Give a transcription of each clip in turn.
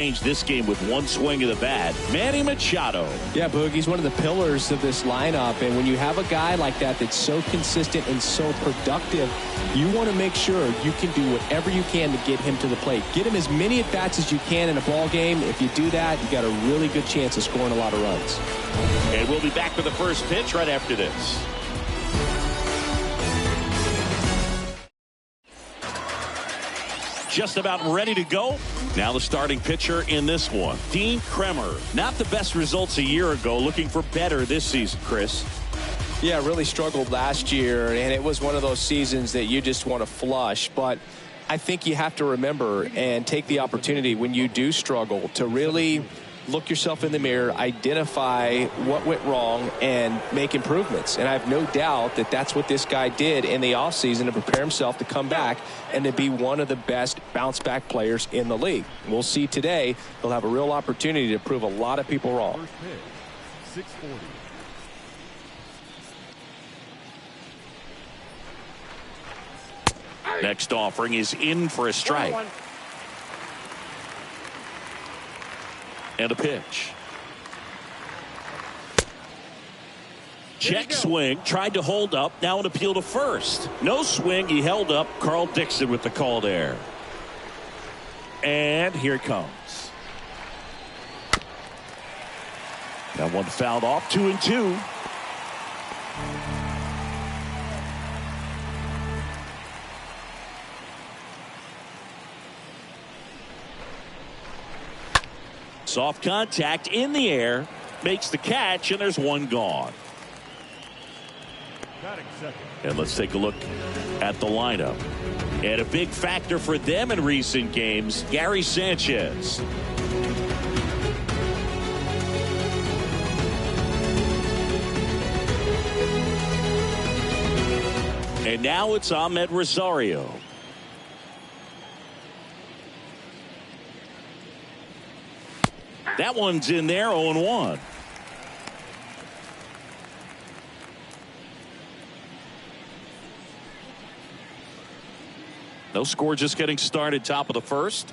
Change this game with one swing of the bat. Manny Machado. Yeah, Boog, he's one of the pillars of this lineup, and when you have a guy like that that's so consistent and so productive, you want to make sure you can do whatever you can to get him to the plate. Get him as many at-bats as you can in a ball game. If you do that, you got a really good chance of scoring a lot of runs. And we'll be back with the first pitch right after this. Just about ready to go. Now the starting pitcher in this one, Dean Kremer. Not the best results a year ago, looking for better this season, Chris. Yeah, really struggled last year, and it was one of those seasons that you just want to flush. But I think you have to remember and take the opportunity when you do struggle to really look yourself in the mirror, identify what went wrong, and make improvements. And I have no doubt that that's what this guy did in the offseason to prepare himself to come back and to be one of the best bounce-back players in the league. We'll see today. He'll have a real opportunity to prove a lot of people wrong. 640. Next offering is in for a strike. And a pitch. Check swing, tried to hold up, now an appeal to first. No swing, he held up. Carl Dixon with the call there. And here it comes. That one fouled off, 2-2. Soft contact in the air, makes the catch, and there's one gone. And let's take a look at the lineup. And a big factor for them in recent games, Gary Sanchez. And now it's Ahmed Rosario. That one's in there, 0-1. No score, just getting started, top of the first.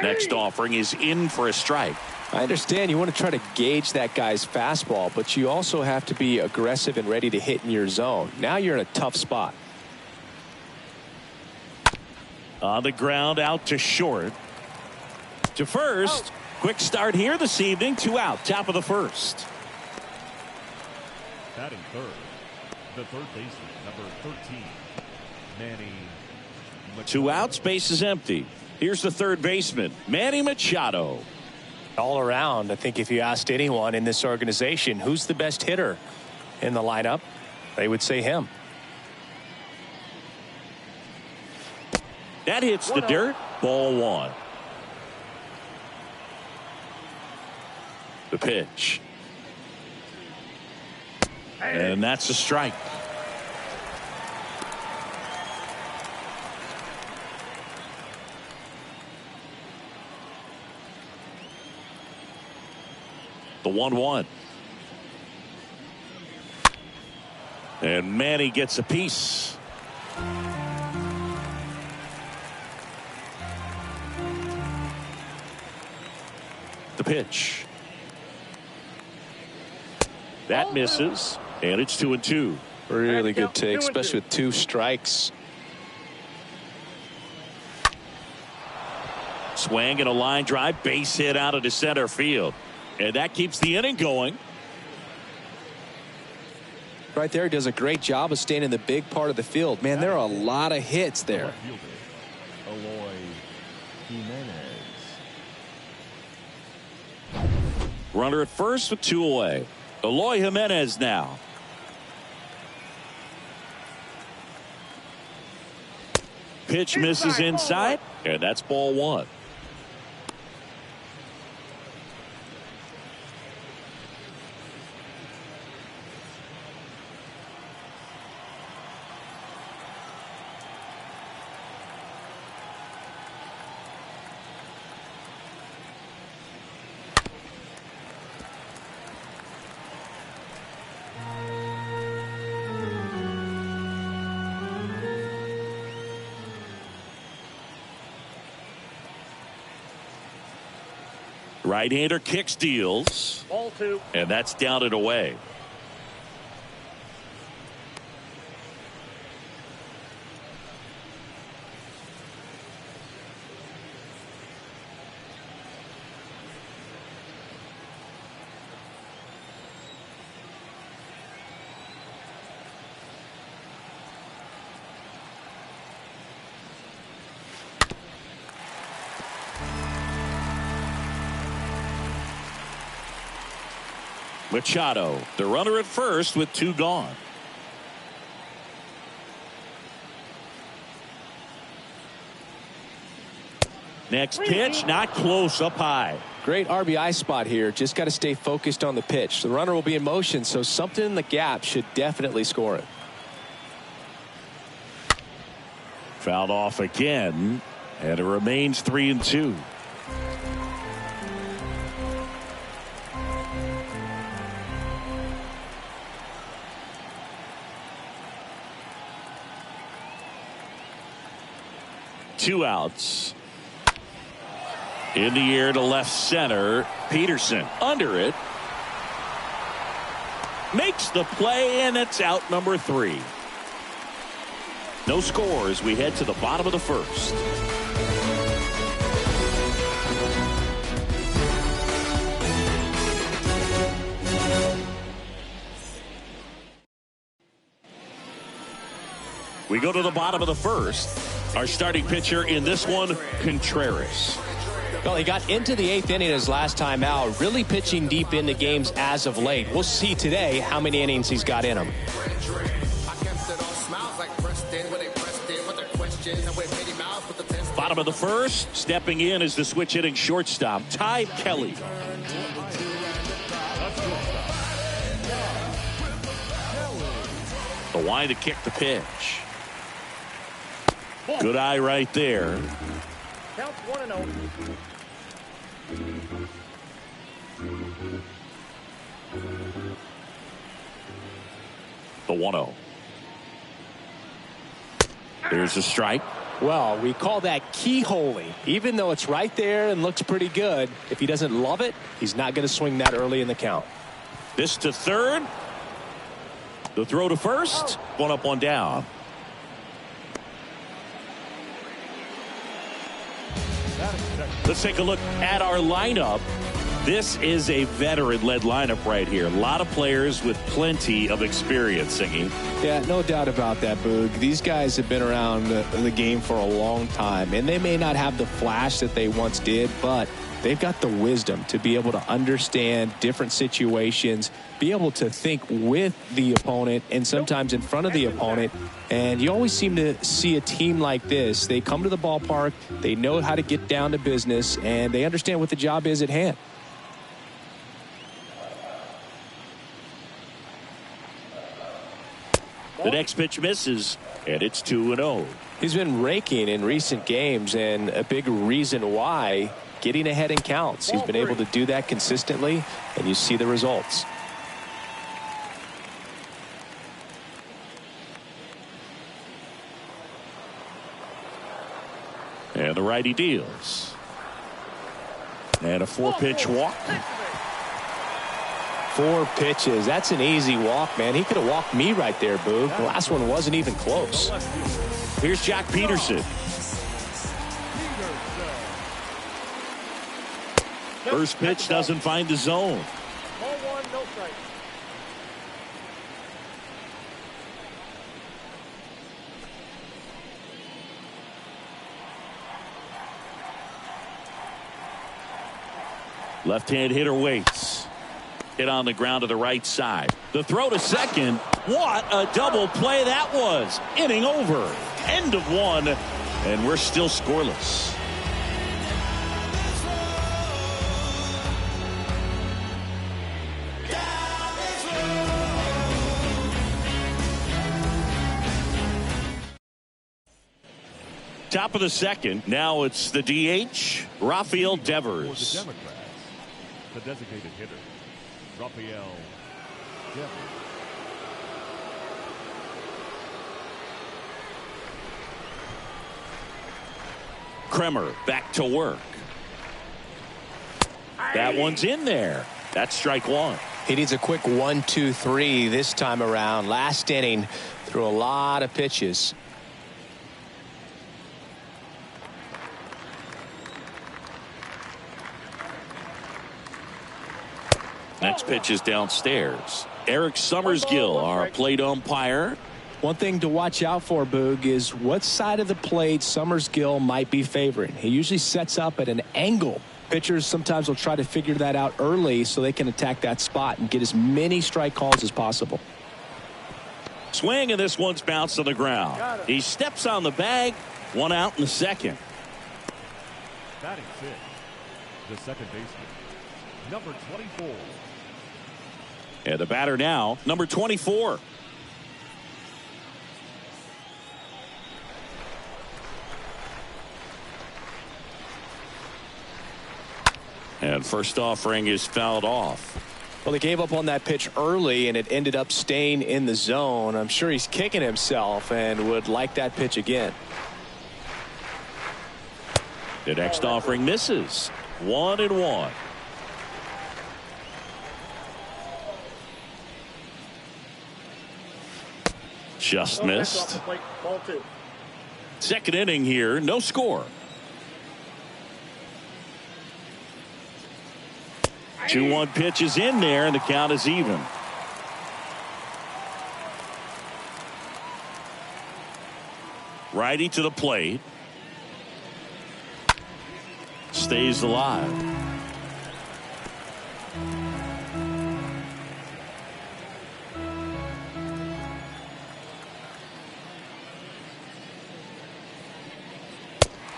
Next offering is in for a strike. I understand you want to try to gauge that guy's fastball, but you also have to be aggressive and ready to hit in your zone. Now you're in a tough spot. On the ground, out to short. To first. Quick start here this evening. 2 out, top of the first. Batting third, the third baseman, number 13, Manny Machado. 2 outs, base is empty. Here's the third baseman, Manny Machado. All around, I think if you asked anyone in this organization who's the best hitter in the lineup, they would say him. That hits the dirt. Ball 1. The pitch. And that's a strike. The 1-1. And Manny gets a piece. The pitch. That misses, and it's 2-2. Really good take, especially with 2 strikes. Swing and a line drive, base hit out into center field. And that keeps the inning going. Right there, he does a great job of staying in the big part of the field. Man, there are a lot of hits there. Runner at first with 2 away. Eloy Jimenez now. Pitch misses inside, and that's ball 1. Right-hander kicks, deals. Ball 2. And that's down and away. Machado, the runner at first with 2 gone. Next pitch, not close, up high. Great RBI spot here. Just got to stay focused on the pitch. The runner will be in motion, so something in the gap should definitely score it. Fouled off again, and it remains 3-2. Two outs. In the air to left center. Peterson under it. Makes the play, and it's out number 3. No score as we head to the bottom of the first. We go to the bottom of the first. Our starting pitcher in this one, Contreras. Well, he got into the 8th inning his last time out, really pitching deep into games as of late. We'll see today how many innings he's got in him. Bottom of the first, stepping in is the switch hitting shortstop, Ty Kelly. The wind to kick the pitch. Good eye right there. Count 1-0. The 1-0. There's a strike. Well, we call that keyholing. Even though it's right there and looks pretty good, if he doesn't love it, he's not going to swing that early in the count. This to third. The throw to first. One up, one down. Let's take a look at our lineup. This is a veteran-led lineup right here. A lot of players with plenty of experience, Singy. Yeah, no doubt about that, Boog. These guys have been around the game for a long time, and they may not have the flash that they once did, but they've got the wisdom to be able to understand different situations, be able to think with the opponent and sometimes in front of the opponent. And you always seem to see a team like this. They come to the ballpark, they know how to get down to business, and they understand what the job is at hand. The next pitch misses, and it's 2-0. He's been raking in recent games, and a big reason why, getting ahead in counts. He's been able to do that consistently, and you see the results. And the righty deals. And a 4-pitch walk. 4 pitches. That's an easy walk, man. He could have walked me right there, Boog. The last one wasn't even close. Here's Jack Peterson. First pitch doesn't find the zone. Ball 1, no strike. Left-hand hitter waits. Hit on the ground to the right side. The throw to second. What a double play that was. Inning over. End of one. And we're still scoreless. Top of the second. Now it's the DH, Rafael Devers. For the Democrats, the designated hitter, Rafael Devers. Kremer back to work. That one's in there. That's strike one. He needs a quick 1-2-3 this time around. Last inning, threw a lot of pitches. Next pitch is downstairs. Eric Summersgill, our plate umpire. One thing to watch out for, Boog, is what side of the plate Summersgill might be favoring. He usually sets up at an angle. Pitchers sometimes will try to figure that out early so they can attack that spot and get as many strike calls as possible. Swing, and this one's bounced on the ground. He steps on the bag. One out in the second. Batting six, the second baseman, number 24. And the batter now, number 24. And first offering is fouled off. Well, he gave up on that pitch early, and it ended up staying in the zone. I'm sure he's kicking himself and would like that pitch again. The next offering misses. 1-1. Just missed. Second inning here, no score. 2-1 pitch is in there, and the count is even. Righty to the plate. Stays alive.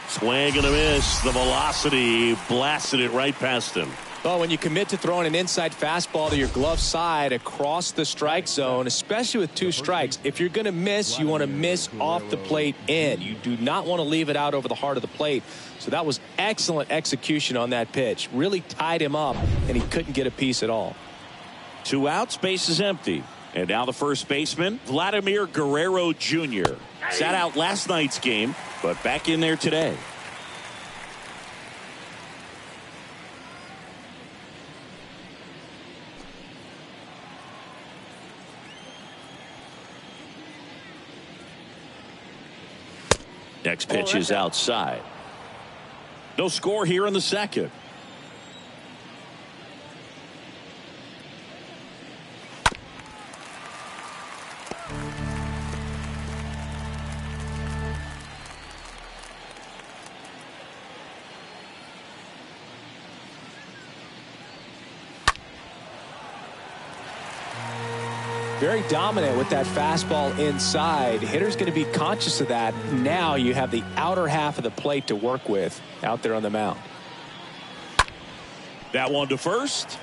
Swing and a miss. The velocity blasted it right past him. Well, when you commit to throwing an inside fastball to your glove side across the strike zone, especially with two strikes, if you're going to miss, you want to miss off the plate in. You do not want to leave it out over the heart of the plate. So that was excellent execution on that pitch. Really tied him up, and he couldn't get a piece at all. 2 outs, base is empty. And now the first baseman, Vladimir Guerrero Jr. Sat out last night's game, but back in there today. Next pitch is outside. No score here in the second. Very dominant with that fastball inside. Hitter's going to be conscious of that. Now you have the outer half of the plate to work with out there on the mound. That one to first.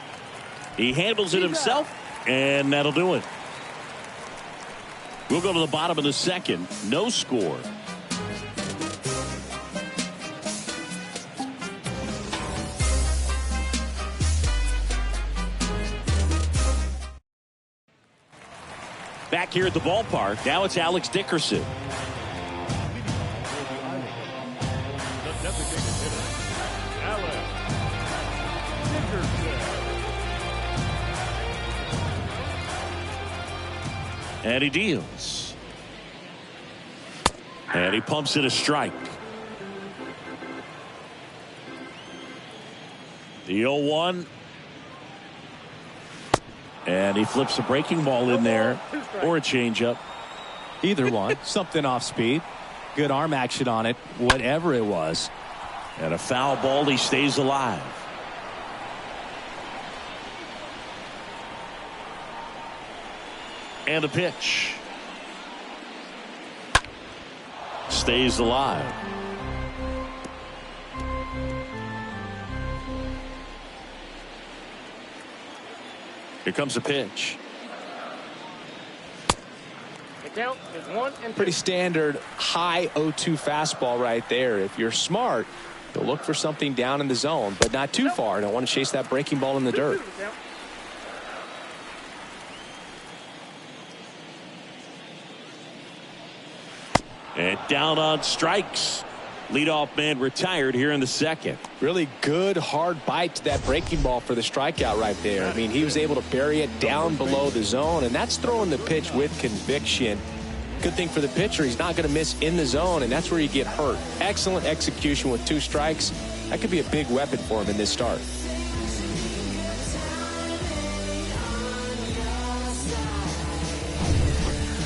He handles it himself, and that'll do it. We'll go to the bottom of the second. No score. Back here at the ballpark, now it's Alex Dickerson. The designated hitter, Alex Dickerson. And he deals. And he pumps it a strike. The 0-1. And he flips a breaking ball in there, or a changeup. Either one. Something off speed. Good arm action on it, whatever it was. And a foul ball, he stays alive. And a pitch. Stays alive. Here comes a pitch. The count is 1-2. Pretty standard high 0-2 fastball right there. If you're smart, you'll look for something down in the zone, but not too far. Don't want to chase that breaking ball in the dirt. And down on strikes. Leadoff man retired here in the second. Really good hard bite to that breaking ball for the strikeout right there. I mean, he was able to bury it down below the zone, and that's throwing the pitch with conviction. Good thing for the pitcher, he's not going to miss in the zone, and that's where you get hurt. Excellent execution with 2 strikes. That could be a big weapon for him in this start.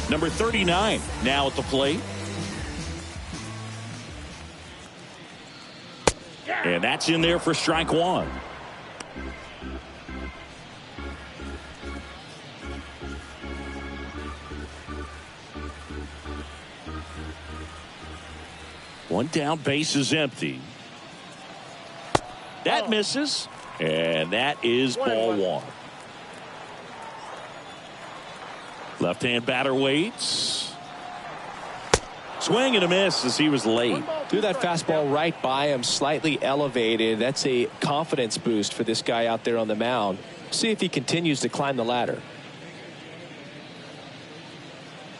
Number 39 now at the plate. And that's in there for strike 1. One down, base is empty. That misses. And that is ball 1. Left-hand batter waits. Swing and a miss as he was late. Threw that fastball right by him, slightly elevated. That's a confidence boost for this guy out there on the mound. See if he continues to climb the ladder.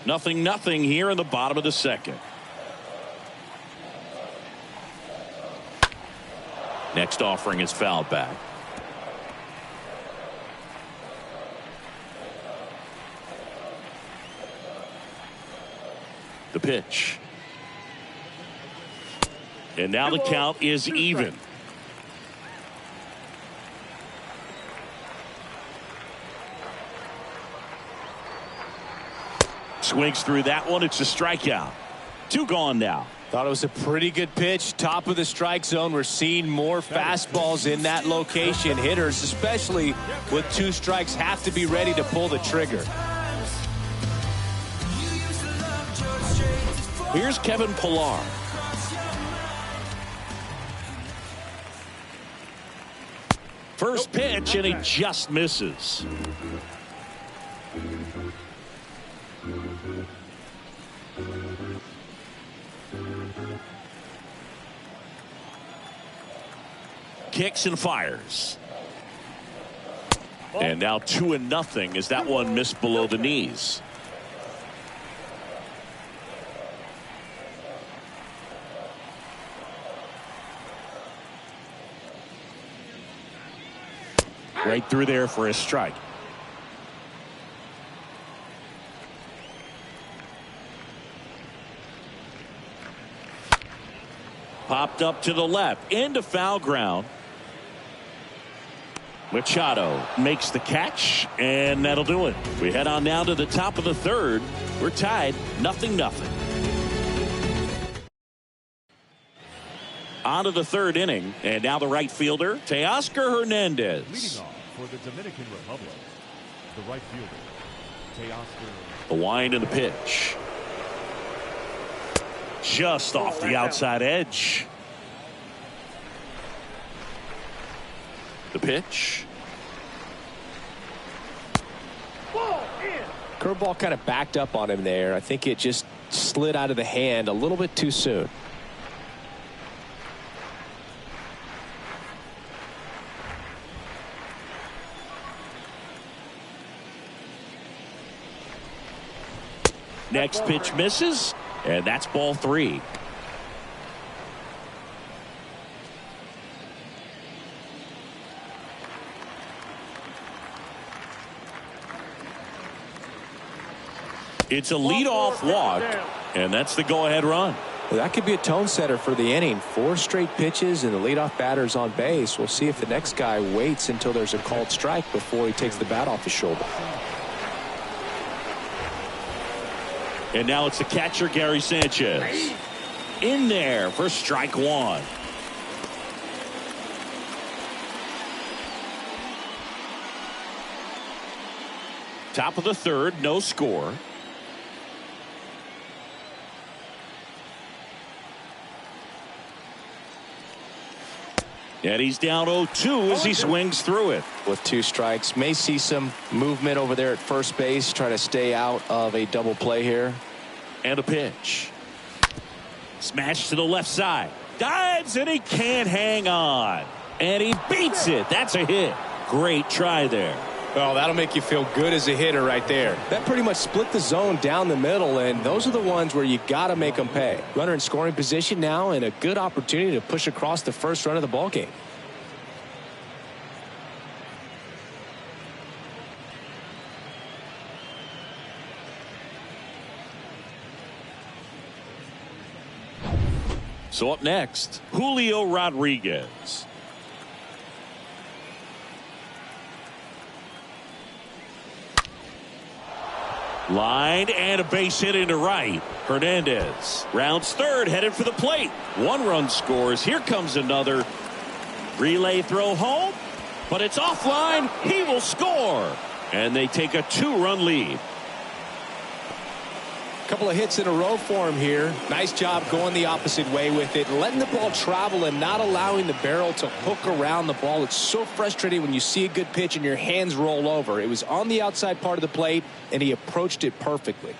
0-0 here in the bottom of the second. Next offering is fouled back. The pitch. And now the count is even. Swings through that one. It's a strikeout. 2 gone now. Thought it was a pretty good pitch. Top of the strike zone. We're seeing more fastballs in that location. Hitters, especially with 2 strikes, have to be ready to pull the trigger. Here's Kevin Pillar. First pitch, and he just misses. Kicks and fires. And now 2-0 as that one missed below the knees. Right through there for a strike. Popped up to the left into foul ground. Machado makes the catch, and that'll do it. We head on now to the top of the third. We're tied 0-0. On to the third inning, and now the right fielder, Teoscar Hernandez. Leading off for the Dominican Republic, the right fielder, Teoscar. The wind and the pitch. Just off the outside edge. The pitch. Curveball kind of backed up on him there. I think it just slid out of the hand a little bit too soon. Next pitch misses, and that's ball 3. It's a leadoff walk, and that's the go-ahead run. Well, that could be a tone setter for the inning. 4 straight pitches and the leadoff batter's on base. We'll see if the next guy waits until there's a called strike before he takes the bat off his shoulder. And now it's the catcher, Gary Sanchez. In there for strike 1. Top of the third, no score. And he's down 0-2 as he swings through it. With 2 strikes, may see some movement over there at first base, try to stay out of a double play here. And a pitch. Smash to the left side. Dives, and he can't hang on. And he beats it. That's a hit. Great try there. Well, that'll make you feel good as a hitter right there. That pretty much split the zone down the middle, and those are the ones where you got to make them pay. Runner in scoring position now, and a good opportunity to push across the first run of the ball game. So up next, Julio Rodriguez. Line and a base hit into right. Hernandez rounds third, headed for the plate. 1 run scores. Here comes another. Relay throw home, but it's offline. He will score. And they take a 2-run lead. Couple of hits in a row for him here. Nice job going the opposite way with it, letting the ball travel and not allowing the barrel to hook around the ball. It's so frustrating when you see a good pitch and your hands roll over. It was on the outside part of the plate, and he approached it perfectly.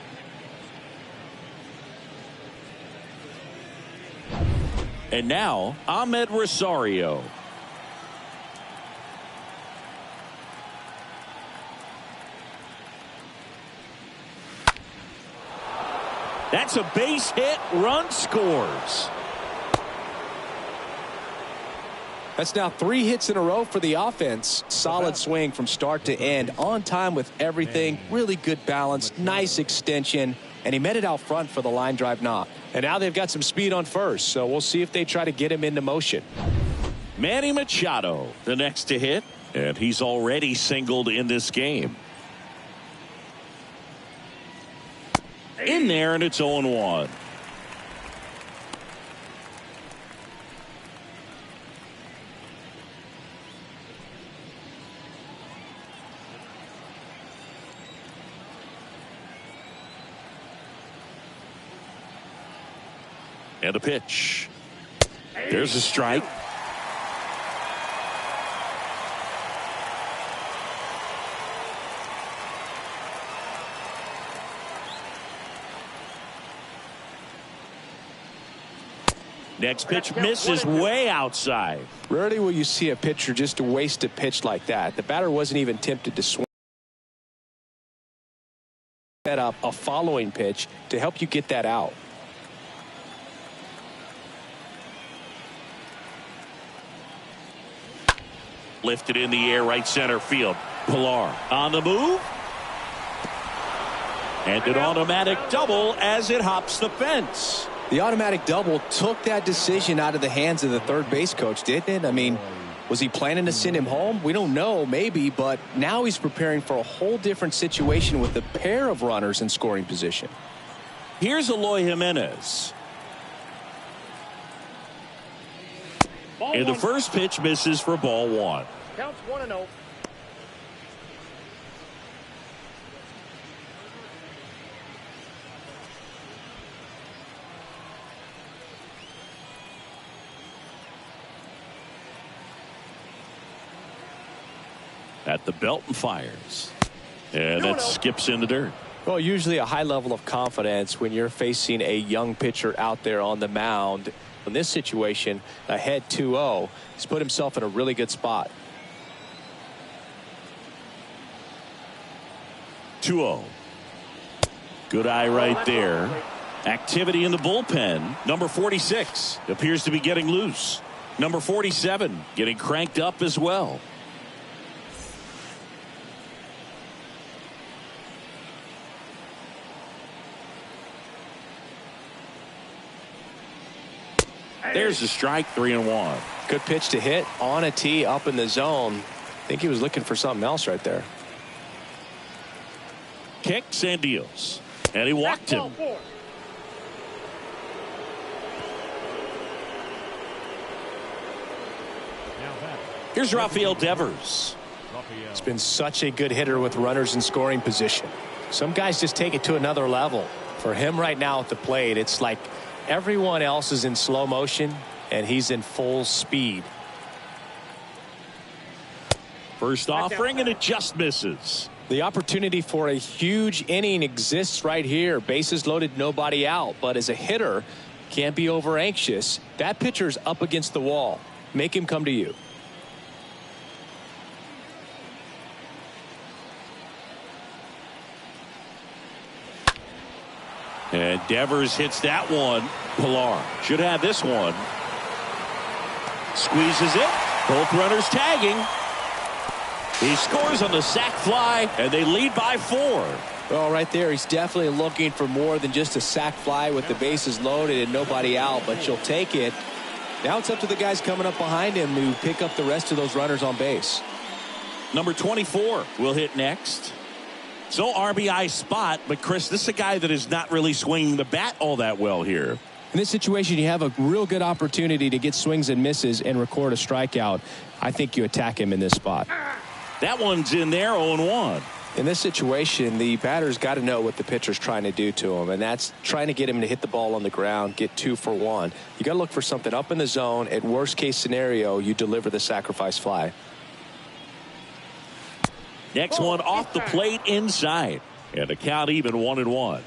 And now, Ahmed Rosario. That's a base hit. Run scores. That's now 3 hits in a row for the offense. Solid swing from start to end. On time with everything. Really good balance. Nice extension. And he met it out front for the line drive knock. And now they've got some speed on first. So we'll see if they try to get him into motion. Manny Machado, the next to hit. And he's already singled in this game. In there, and it's 0-1. And a pitch. There's a strike. Next pitch misses way outside. Rarely will you see a pitcher just waste a pitch like that. The batter wasn't even tempted to swing. Set up a following pitch to help you get that out. Lifted in the air, right center field. Pilar on the move. And an automatic double as it hops the fence. The automatic double took that decision out of the hands of the third base coach, didn't it? I mean, was he planning to send him home? We don't know, maybe, but now he's preparing for a whole different situation with a pair of runners in scoring position. Here's Eloy Jimenez. And the first pitch misses for ball 1. Counts 1-0. At the belt and fires. And that skips in the dirt. Well, usually a high level of confidence when you're facing a young pitcher out there on the mound. In this situation, ahead 2-0, he's put himself in a really good spot. 2-0. Good eye right there. Activity in the bullpen. Number 46 appears to be getting loose. Number 47 getting cranked up as well. There's a strike, 3-1. Good pitch to hit on a tee up in the zone. I think he was looking for something else right there. Kicks and deals. And he walked him. Here's Rafael Devers. He's been such a good hitter with runners in scoring position. Some guys just take it to another level. For him right now at the plate, it's like everyone else is in slow motion and he's in full speed. First offering, and it just misses. The opportunity for a huge inning exists right here. Bases loaded, nobody out. But as a hitter, can't be over anxious. That pitcher's up against the wall. Make him come to you. And Devers hits that one. Pilar should have this one. Squeezes it. Both runners tagging. He scores on the sac fly, and they lead by 4. Well, right there, he's definitely looking for more than just a sac fly with the bases loaded and nobody out, but you'll take it. Now it's up to the guys coming up behind him to pick up the rest of those runners on base. Number 24 will hit next. So RBI spot, but Chris, this is a guy that is not really swinging the bat all that well here. In this situation, you have a real good opportunity to get swings and misses and record a strikeout. I think you attack him in this spot. That one's in there, 0-1. In this situation, the batter's got to know what the pitcher's trying to do to him, and that's trying to get him to hit the ball on the ground, get 2 for 1. You got to look for something up in the zone. At worst case scenario, you deliver the sacrifice fly. Next one off the plate inside, and the count even 1-1.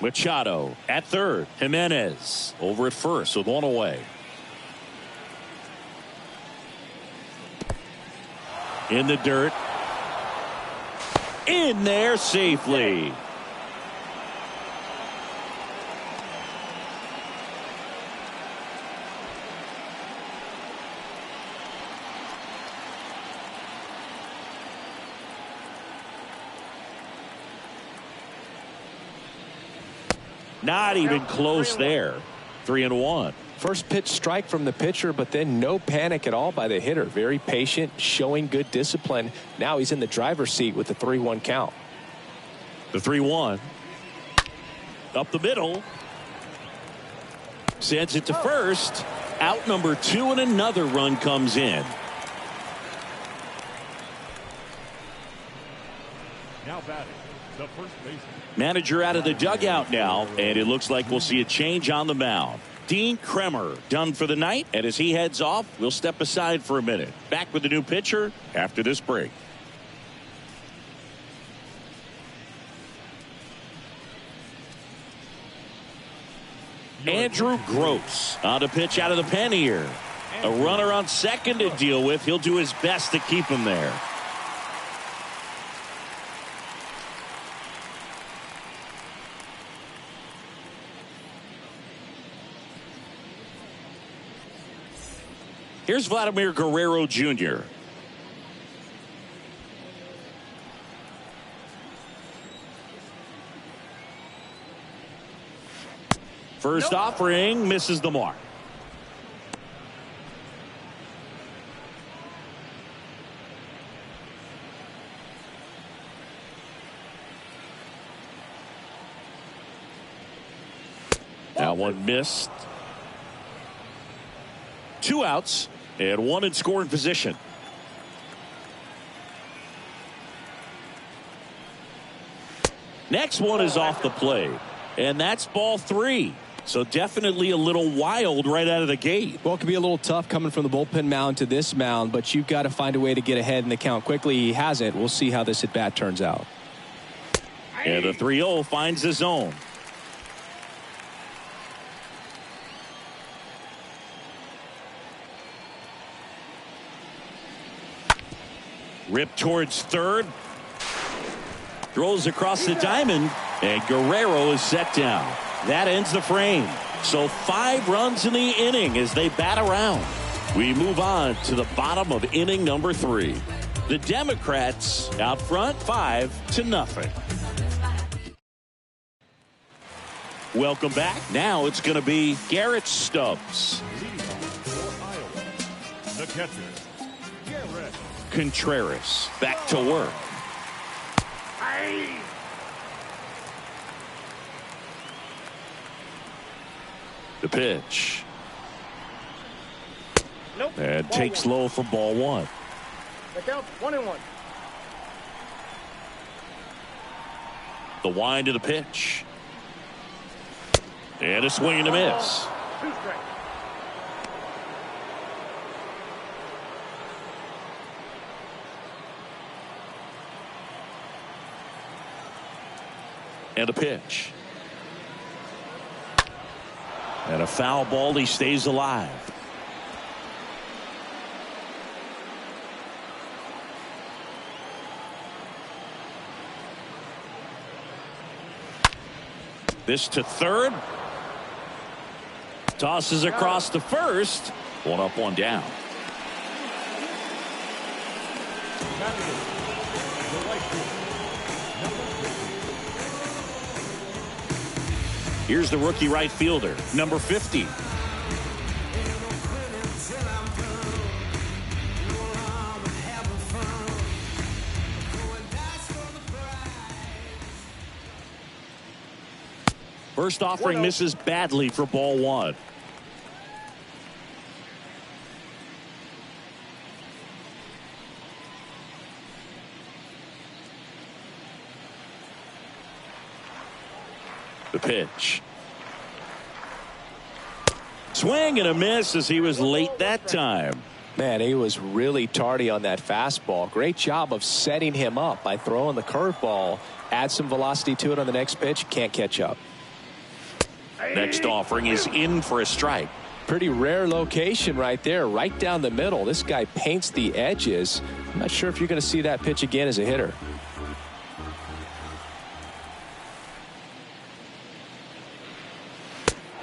Machado at third. Jimenez over at first with 1 away. In the dirt. In there safely. Not even close there. 3-1. First pitch strike from the pitcher, but then no panic at all by the hitter. Very patient, showing good discipline. Now he's in the driver's seat with the 3-1 count. The 3-1. Up the middle. Sends it to first. Out number 2, and another run comes in. Now batting, the first baseman. Manager out of the dugout now, and it looks like we'll see a change on the mound. Dean Kremer done for the night, and as he heads off, we'll step aside for a minute. Back with the new pitcher after this break. Andrew Gross on a pitch out of the pen here. A runner on second to deal with. He'll do his best to keep him there. Here's Vladimir Guerrero Jr. First offering misses the mark. That one missed. 2 outs. And 1 in scoring position. Next one is off the plate. And that's ball 3. So definitely a little wild right out of the gate. Well, it could be a little tough coming from the bullpen mound to this mound, but you've got to find a way to get ahead in the count quickly. He hasn't. We'll see how this at bat turns out. And the 3-0 finds the zone. Ripped towards third. Throws across the diamond. And Guerrero is set down. That ends the frame. So 5 runs in the inning as they bat around. We move on to the bottom of inning number 3. The Democrats out front 5-0. Welcome back. Now it's going to be Garrett Stubbs. Leading off for Iowa, the catcher, Garrett Contreras back to work. The pitch. Nope. And Ball takes 1. low for ball 1. The count 1-1. The wind to the pitch. And a swing and a miss. 2 strikes. And a pitch. And a foul ball. He stays alive. This to third. Tosses across to first. One up, one down. Here's the rookie right fielder, number 50. First offering misses badly for ball one. The pitch. Swing and a miss as he was late that time. Man, he was really tardy on that fastball. Great job of setting him up by throwing the curveball. Add some velocity to it on the next pitch. Can't catch up. Next offering is in for a strike. Pretty rare location right there, right down the middle. This guy paints the edges. I'm not sure if you're going to see that pitch again as a hitter.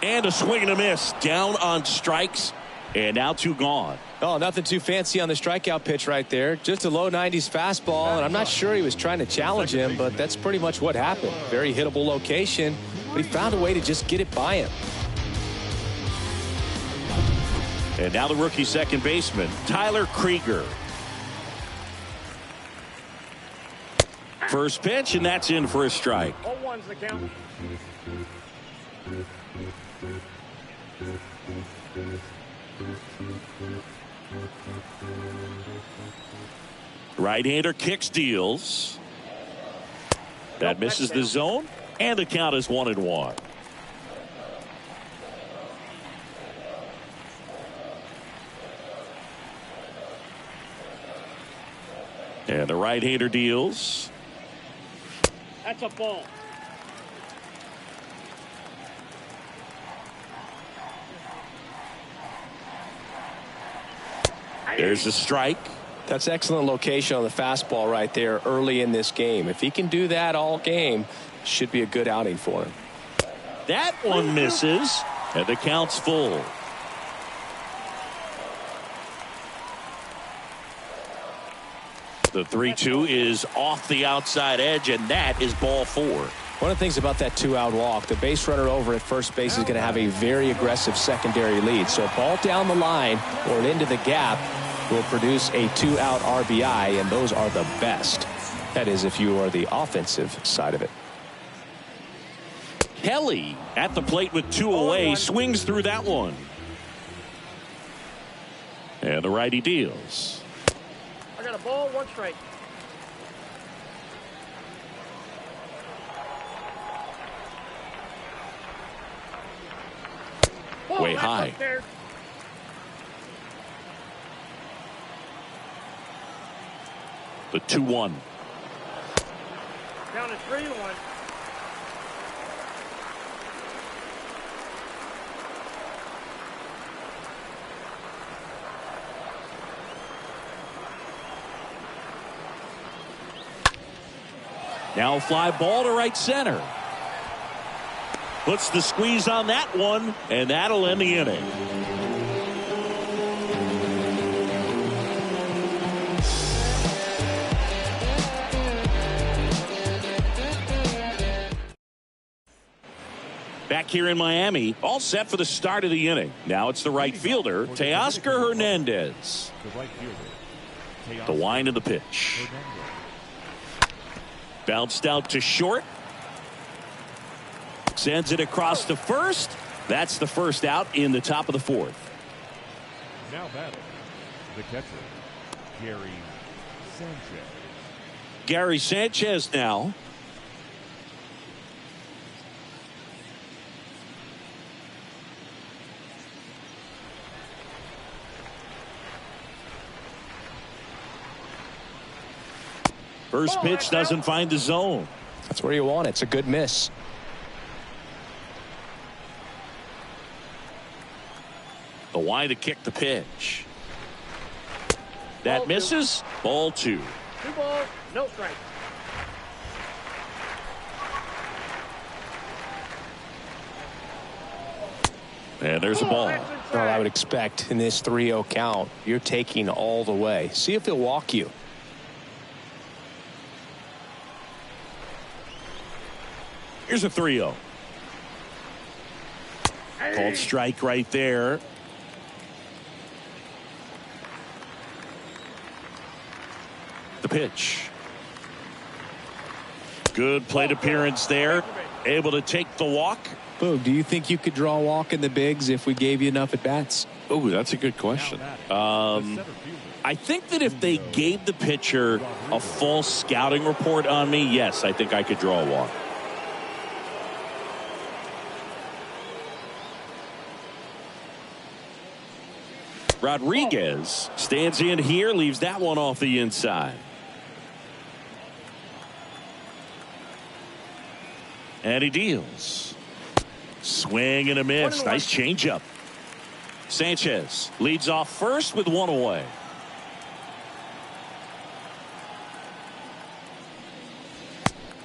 And a swing and a miss. Down on strikes. And now two gone. Oh, nothing too fancy on the strikeout pitch right there. Just a low 90s fastball, and I'm not sure he was trying to challenge him, but that's pretty much what happened. Very hittable location, but he found a way to just get it by him. And now the rookie second baseman, Tyler Krieger. First pitch, and that's in for a strike. 0-1's the count. Right-hander kicks, deals. That misses the zone, and the count is 1-1. And the right-hander deals. That's a ball. There's a strike. That's excellent location on the fastball right there early in this game. If he can do that all game, should be a good outing for him. That one misses, and the count's full. The 3-2 is off the outside edge, and that is ball four. One of the things about that two-out walk, the base runner over at first base is going to have a very aggressive secondary lead. So a ball down the line or into the gap will produce a two-out RBI, and those are the best. That is, if you are the offensive side of it. Kelly at the plate with two away, swings through that one. And the righty deals. I got a ball, 1 strike. Way high. Upstairs. The 2-1. Down to 3-1. Now a fly ball to right center. Puts the squeeze on that one, and that'll end the inning. Back here in Miami, all set for the start of the inning. Now it's the right fielder, Teoscar Hernandez. The wind of the pitch. Bounced out to short. Sends it across to first. That's the first out in the top of the fourth. Now batting, the catcher, Gary Sanchez. Gary Sanchez now. First pitch doesn't find the zone. That's where you want it. It's a good miss. The wind to kick the pitch. That misses. Ball 2. 2 balls, no strike. And there's a ball. Well, I would expect in this 3-0 count, you're taking all the way. See if he'll walk you. Here's a 3-0. Called strike right there. The pitch. Good plate appearance there. Able to take the walk. Boog, do you think you could draw a walk in the bigs if we gave you enough at bats? Oh, that's a good question. I think that if they gave the pitcher a full scouting report on me, yes, I think I could draw a walk. Rodriguez stands in here, leaves that one off the inside. And he deals. Swing and a miss. Nice changeup. Sanchez leads off first with one away.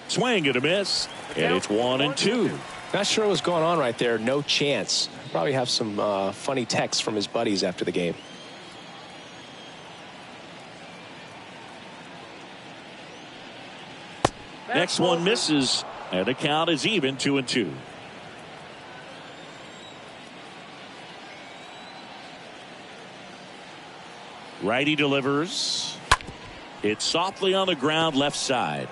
Swing and a miss. And it's 1-2. Not sure what's going on right there. No chance. Probably have some funny texts from his buddies after the game. Next one misses. And the count is even, 2-2. Righty delivers. It's softly on the ground, left side.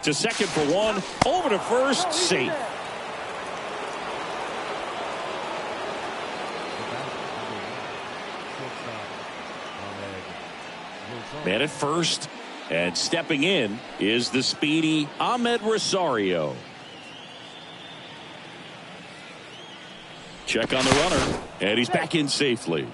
To second for one. Over to first. Safe. Man at first. And stepping in is the speedy Ahmed Rosario. Check on the runner. And he's back in safely.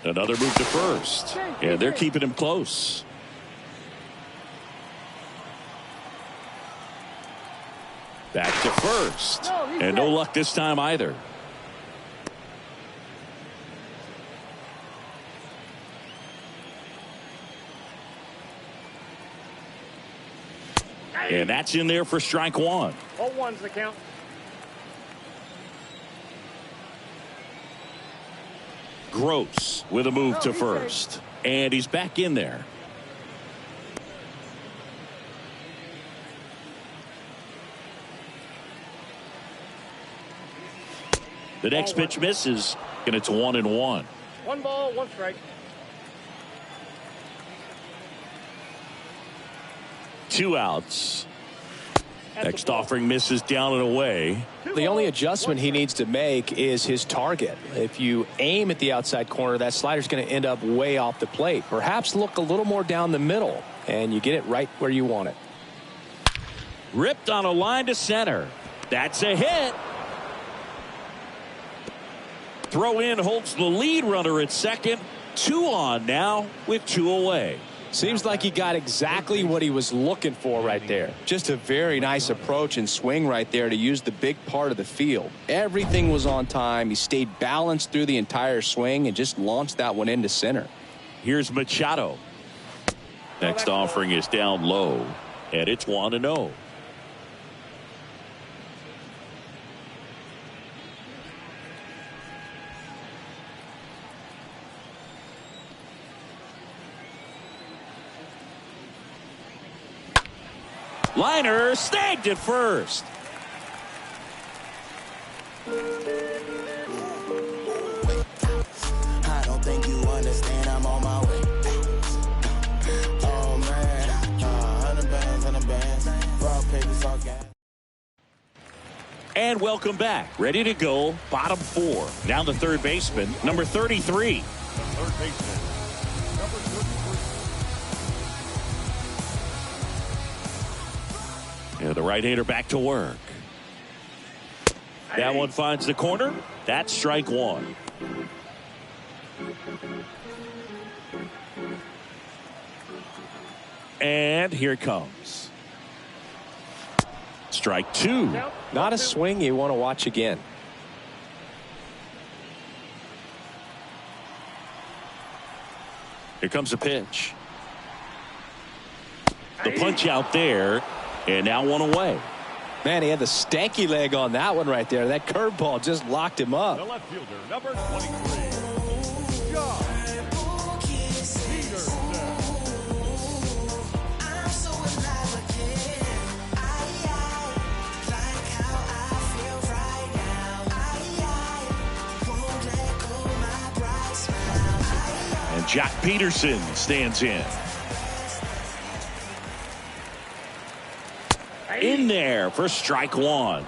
Another move to first. And they're keeping him close. Back to first. And no luck this time either. And that's in there for strike one. All one's the count. Gross with a move to first. And he's back in there. The next pitch misses, and it's 1-1. 1 ball, 1 strike. Two outs. Next offering misses down and away. The only adjustment he needs to make is his target. If you aim at the outside corner, that slider's going to end up way off the plate. Perhaps look a little more down the middle, and you get it right where you want it. Ripped on a line to center. That's a hit. Throw in holds the lead runner at second. 2 on now with 2 away. Seems like he got exactly what he was looking for right there. Just a very nice approach and swing right there to use the big part of the field. Everything was on time. He stayed balanced through the entire swing and just launched that one into center. Here's Machado. Next offering is down low, and it's 1-0. Liner snagged at first. I don't think you understand, I'm on my way. Oh man, 100 bands, raw papers, all gas. And welcome back. Ready to go. Bottom 4. Down the third baseman, number 33. Third baseman, number 33. And the right-hander back to work. That one finds the corner. That's strike one. And here it comes. Strike 2. Not a swing you want to watch again. Here comes a pitch. The punch out there, and now one away. Man, he had the stanky leg on that one right there. That curveball just locked him up. The left fielder, number 23, Josh Peterson. And Jack Peterson stands in. In there for strike one.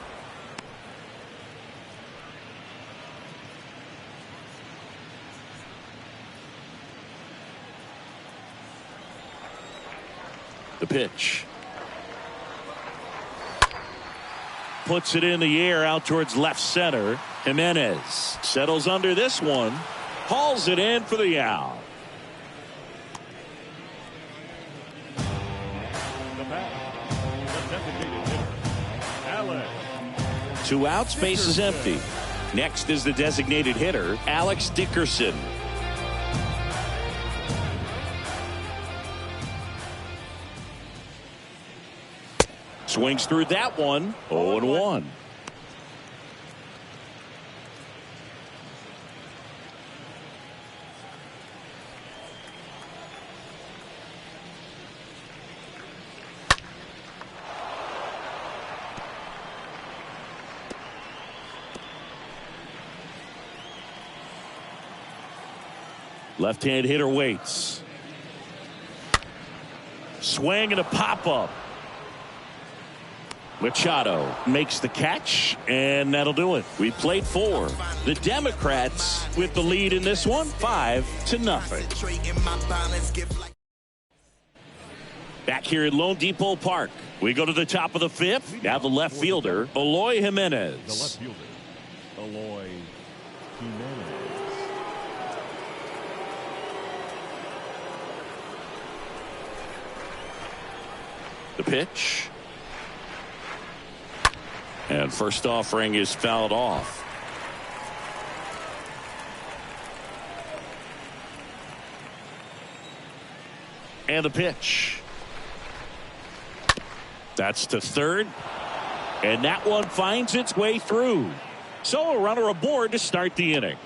The pitch. Puts it in the air out towards left center. Jimenez settles under this one. Hauls it in for the out. Two outs, base is empty. Next is the designated hitter, Alex Dickerson. Swings through that one, 0-1. Left-hand hitter waits. Swing and a pop-up. Machado makes the catch, and that'll do it. We played 4. The Democrats with the lead in this one, 5-0. Back here at Lone Depot Park, we go to the top of the 5th. Now the left fielder, Eloy Jimenez. The left fielder, Eloy Jimenez. The pitch. And first offering is fouled off. And the pitch. That's to third. And that one finds its way through. So a runner aboard to start the inning.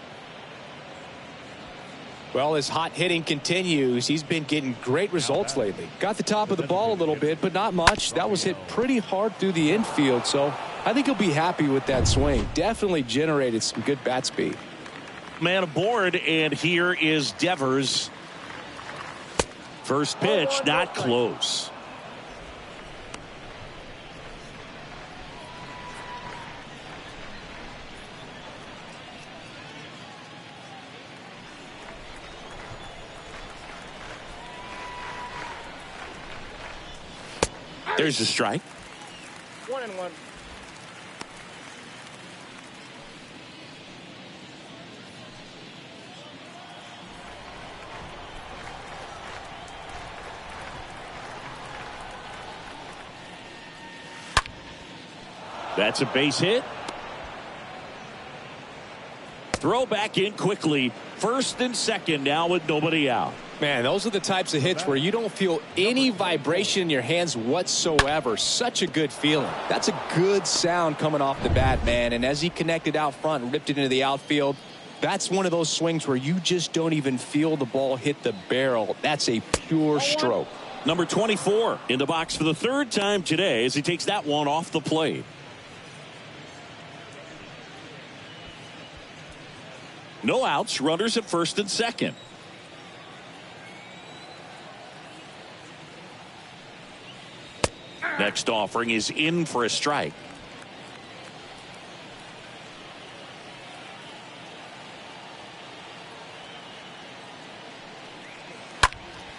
Well, his hot hitting continues. He's been getting great results lately. Got the top of the ball a little bit, but not much. That was hit pretty hard through the infield, so I think he'll be happy with that swing. Definitely generated some good bat speed. Man aboard, and here is Devers. First pitch, not close. There's a strike. 1-1. That's a base hit. Throw back in quickly. First and second now with nobody out. Man, those are the types of hits where you don't feel any vibration in your hands whatsoever. Such a good feeling. That's a good sound coming off the bat, man. And as he connected out front and ripped it into the outfield, that's one of those swings where you just don't even feel the ball hit the barrel. That's a pure stroke. Number 24 in the box for the third time today as he takes that one off the plate. No outs, runners at first and second. Next offering is in for a strike.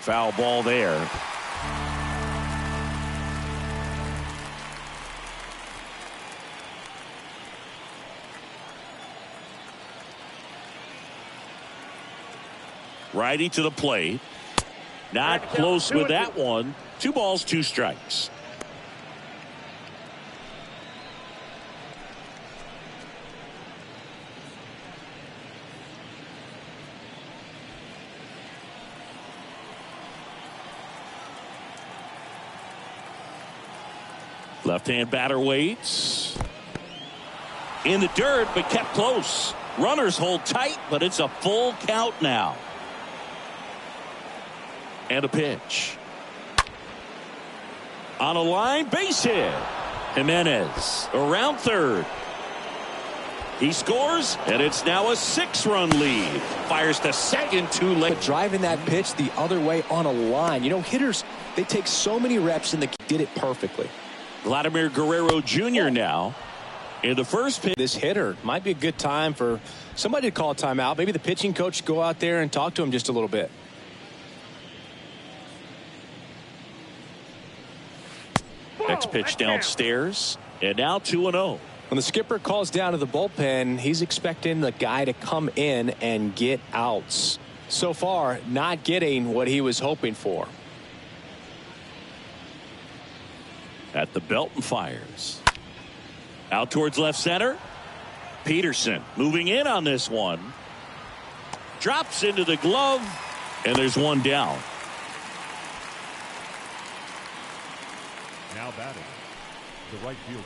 Foul ball there. Righty to the plate. Not close with that one. 2 balls, 2 strikes. Left-hand batter waits. In the dirt, but kept close. Runners hold tight, but it's a full count now. And a pitch. On a line, base hit. Jimenez around third. He scores, and it's now a 6-run lead. Fires to second too late. Driving that pitch the other way on a line. You know, hitters, they take so many reps and they did it perfectly. Vladimir Guerrero Jr. now in the first pitch. This hitter might be a good time for somebody to call a timeout. Maybe the pitching coach go out there and talk to him just a little bit. Next pitch downstairs, and now 2-0. When the skipper calls down to the bullpen, he's expecting the guy to come in and get outs. So far, not getting what he was hoping for. At the belt and fires. Out towards left center. Peterson moving in on this one. Drops into the glove, and there's one down. Now batting, the right fielder,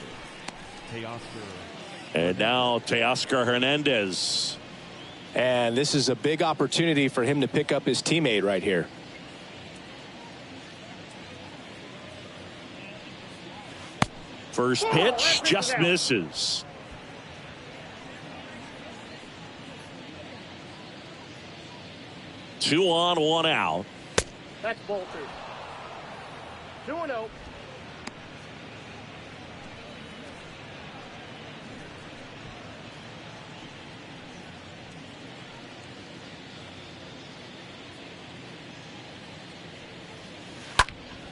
Teoscar. And now Teoscar Hernandez. And this is a big opportunity for him to pick up his teammate right here. First pitch just misses. Two on, one out. That's ball 2. 2-0.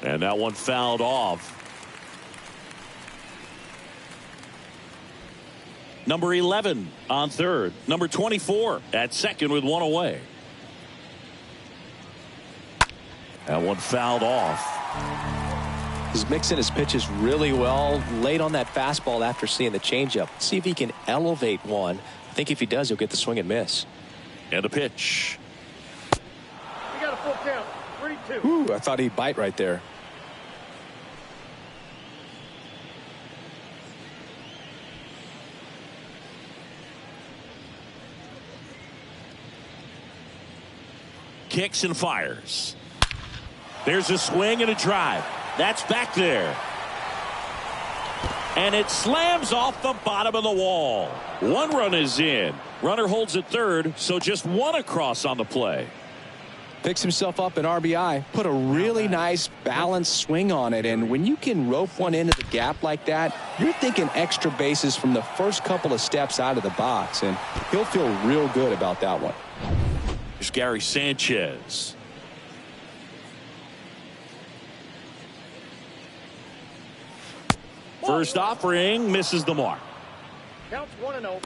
And that one fouled off. Number 11 on third. Number 24 at second with one away. That one fouled off. He's mixing his pitches really well. Late on that fastball after seeing the changeup. See if he can elevate one. I think if he does, he'll get the swing and miss. And a pitch. We got a full count. 3-2. Ooh, I thought he'd bite right there. Kicks and fires. There's a swing and a drive. That's back there. And it slams off the bottom of the wall. One run is in. Runner holds at third, so just one across on the play. Picks himself up an RBI. Put a really nice balanced swing on it. And when you can rope one into the gap like that, you're thinking extra bases from the first couple of steps out of the box. And he'll feel real good about that one. Here's Gary Sanchez. First offering misses the mark. Counts 1-0.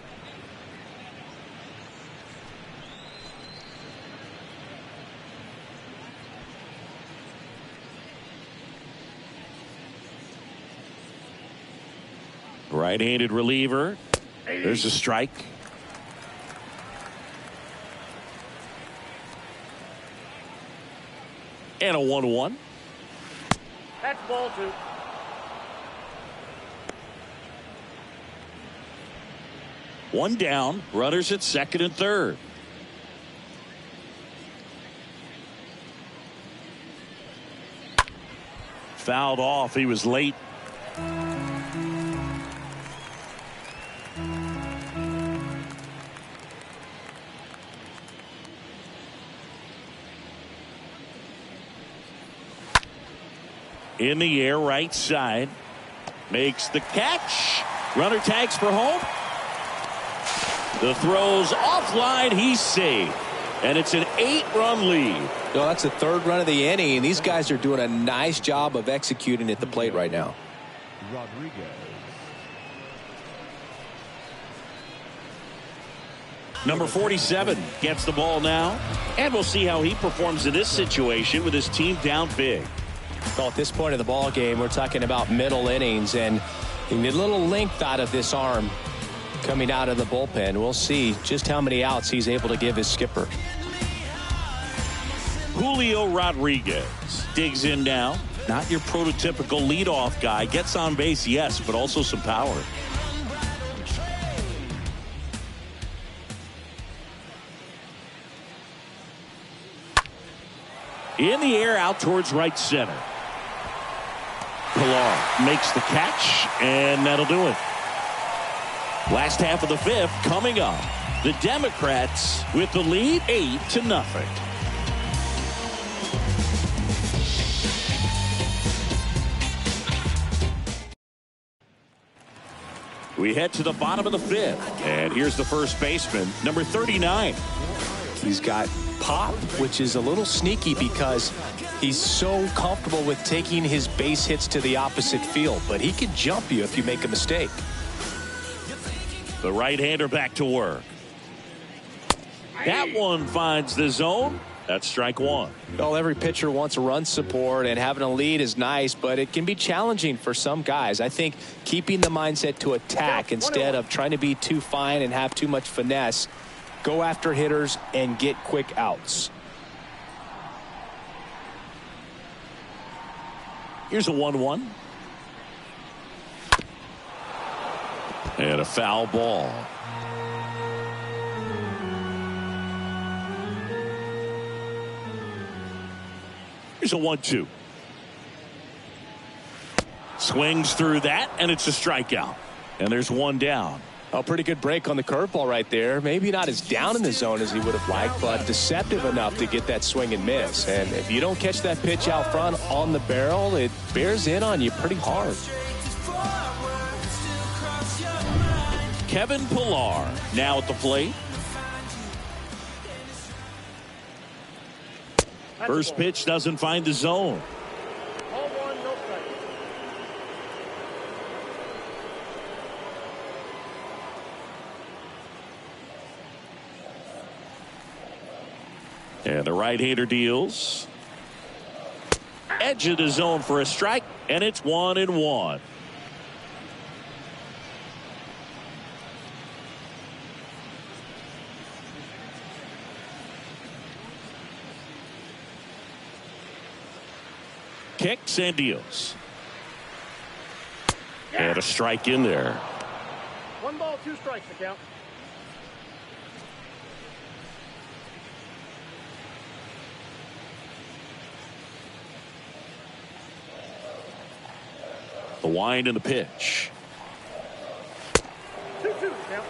Right-handed reliever. There's a strike. And a 1-1. That's ball 2. One down. Runners at second and third. Fouled off. He was late. In the air, right side. Makes the catch. Runner tags for home. The throw's offline. He's safe. And it's an 8-run lead. No, that's the third run of the inning. And these guys are doing a nice job of executing at the plate right now. Rodriguez. Number 47 gets the ball now. And we'll see how he performs in this situation with his team down big. Well, at this point of the ball game, we're talking about middle innings, and you need a little length out of this arm coming out of the bullpen. We'll see just how many outs he's able to give his skipper. Julio Rodriguez digs in now. Not your prototypical leadoff guy. Gets on base, yes, but also some power. In the air out towards right center. Pilar makes the catch, and that'll do it. Last half of the fifth coming up. The Democrats with the lead 8-0. We head to the bottom of the fifth, and here's the first baseman, number 39. He's got pop, which is a little sneaky because he's so comfortable with taking his base hits to the opposite field, but he can jump you if you make a mistake. The right-hander back to work. That one finds the zone. That's strike one. Well, every pitcher wants a run support, and having a lead is nice, but it can be challenging for some guys. I think keeping the mindset to attack instead of trying to be too fine and have too much finesse, go after hitters and get quick outs. Here's a 1-1. And a foul ball. Here's a 1-2. Swings through that, and it's a strikeout. And there's one down. A pretty good break on the curveball right there. Maybe not as down in the zone as he would have liked, but deceptive enough to get that swing and miss. And if you don't catch that pitch out front on the barrel, it bears in on you pretty hard. Kevin Pilar now at the plate. First pitch doesn't find the zone. Ball one, no strike. And the right-hander deals. Edge of the zone for a strike, and it's 1-1. Kicks and deals. And a strike in there. 1 ball, 2 strikes to count. The wind and the pitch. 2-2 to count.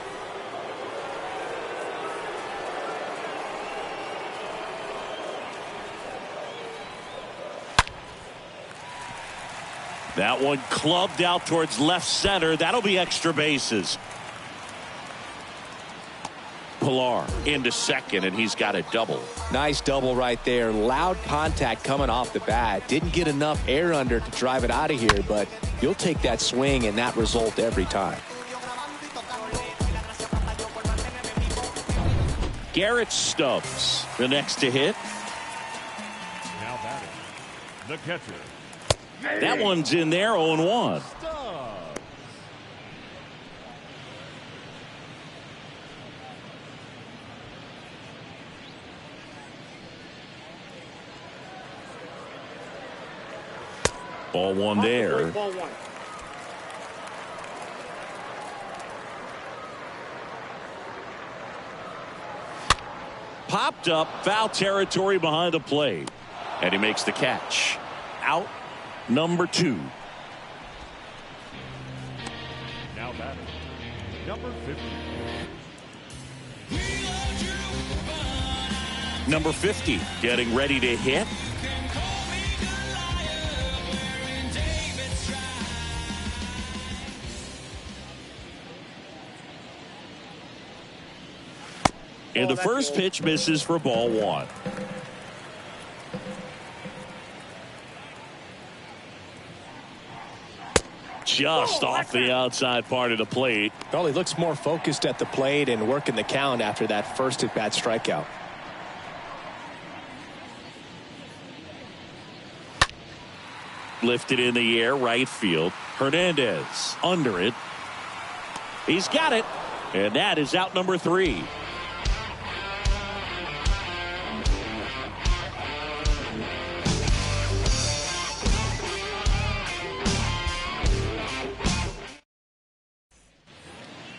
That one clubbed out towards left center. That'll be extra bases. Pilar into second, and he's got a double. Nice double right there. Loud contact coming off the bat. Didn't get enough air under to drive it out of here, but you'll take that swing and that result every time. Garrett Stubbs, the next to hit. Now batting, the catcher. That one's in there, 0-1. Ball one there. Ball one. Popped up, foul territory behind the plate. And he makes the catch. Out number 2. Now batting, number 50. Number 50 getting ready to hit. And the first pitch misses for ball one. Just off the outside part of the plate. Well, he looks more focused at the plate and working the count after that first at-bat strikeout. Lifted in the air, right field. Hernandez under it. He's got it. And that is out number 3.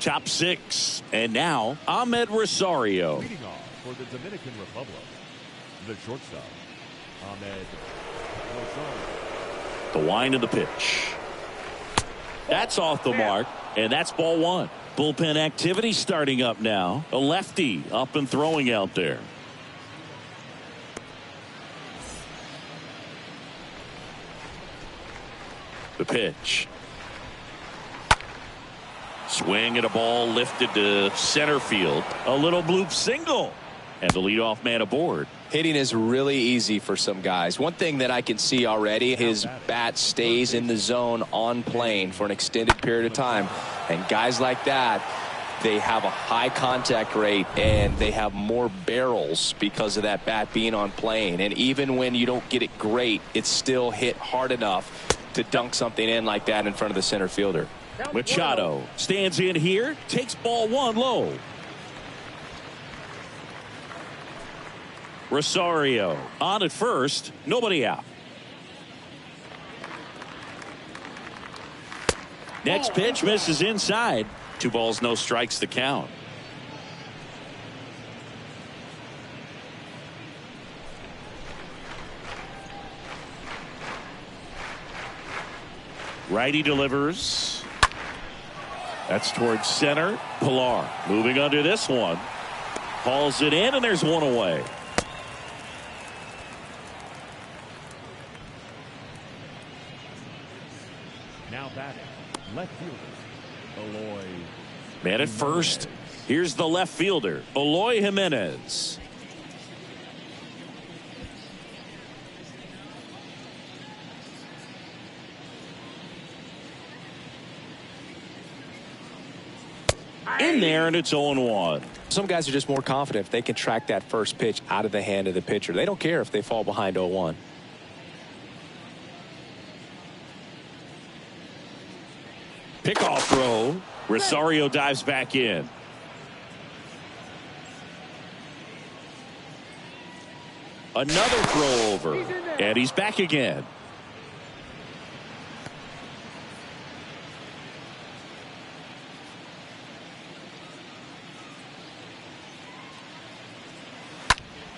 Top six. And now, Ahmed Rosario. Leading off for the Dominican Republic, the shortstop, Ahmed Rosario. The wind of the pitch. That's off the mark, and that's ball one. Bullpen activity starting up now. A lefty up and throwing out there. The pitch. Swing at a ball lifted to center field. A little bloop single. And the leadoff man aboard. Hitting is really easy for some guys. One thing that I can see already, his bat stays in the zone on plane for an extended period of time. And guys like that, they have a high contact rate and they have more barrels because of that bat being on plane. And even when you don't get it great, it's still hit hard enough to dunk something in like that in front of the center fielder. Machado stands in here, takes ball one low. Rosario on at first, nobody out. Next pitch misses inside. 2 balls, no strikes, the count. Righty delivers. That's towards center. Pilar moving under this one. Hauls it in, and there's one away. Now batting, left fielder, Eloy. Man at first. Here's the left fielder, Eloy Jimenez. In there, and it's 0-1. Some guys are just more confident if they can track that first pitch out of the hand of the pitcher. They don't care if they fall behind 0-1. Pickoff throw. Rosario dives back in. Another throw over. And he's back again.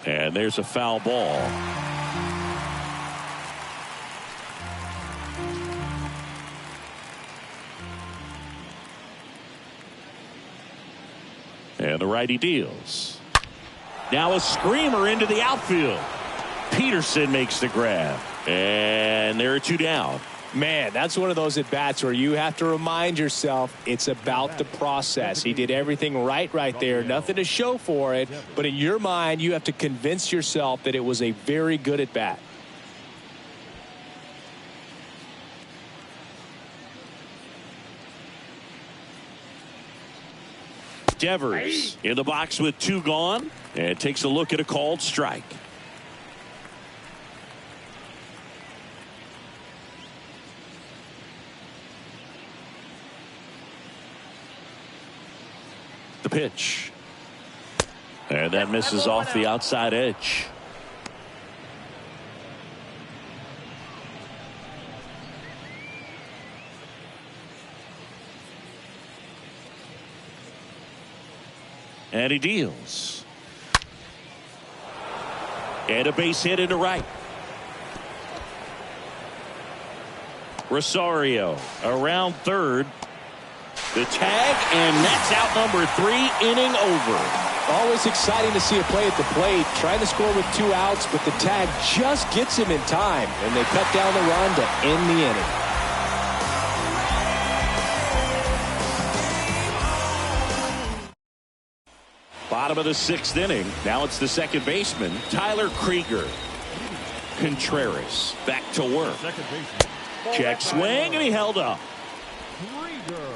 And there's a foul ball. And the righty deals. Now a screamer into the outfield. Peterson makes the grab. And there are 2 down. Man, that's one of those at-bats where you have to remind yourself it's about the process. He did everything right there. Nothing to show for it. But in your mind, you have to convince yourself that it was a very good at-bat. Devers in the box with 2 gone. And takes a look at a called strike. The pitch. And that misses off the outside edge. And he deals. And a base hit into right. Rosario around third. The tag, and that's out number 3, inning over. Always exciting to see a play at the plate. Trying to score with 2 outs, but the tag just gets him in time. And they cut down the run to end the inning. Bottom of the 6th inning. Now it's the second baseman, Tyler Krieger. Contreras back to work. Second baseman. Check swing, and he held up. Krieger.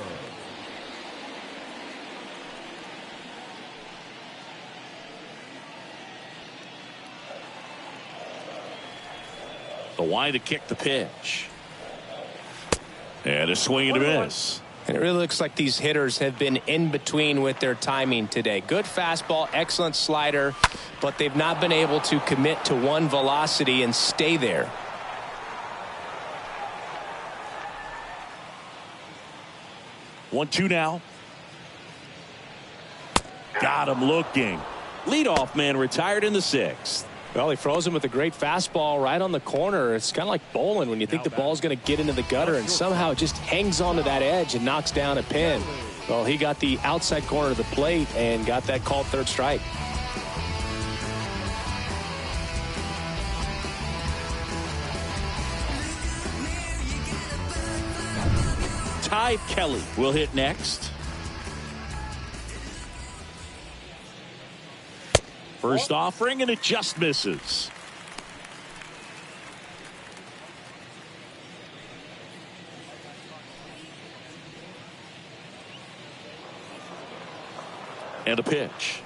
The wind to kick the pitch. And a swing and a miss. And it really looks like these hitters have been in between with their timing today. Good fastball, excellent slider, but they've not been able to commit to one velocity and stay there. One, two now. got him looking. Leadoff man retired in the 6th. Well, he froze him with a great fastball right on the corner. It's kind of like bowling when you think the ball's going to get into the gutter and somehow it just hangs onto that edge and knocks down a pin. Well, he got the outside corner of the plate and got that called third strike. Ty Kelly will hit next. First offering, and it just misses. And a pitch.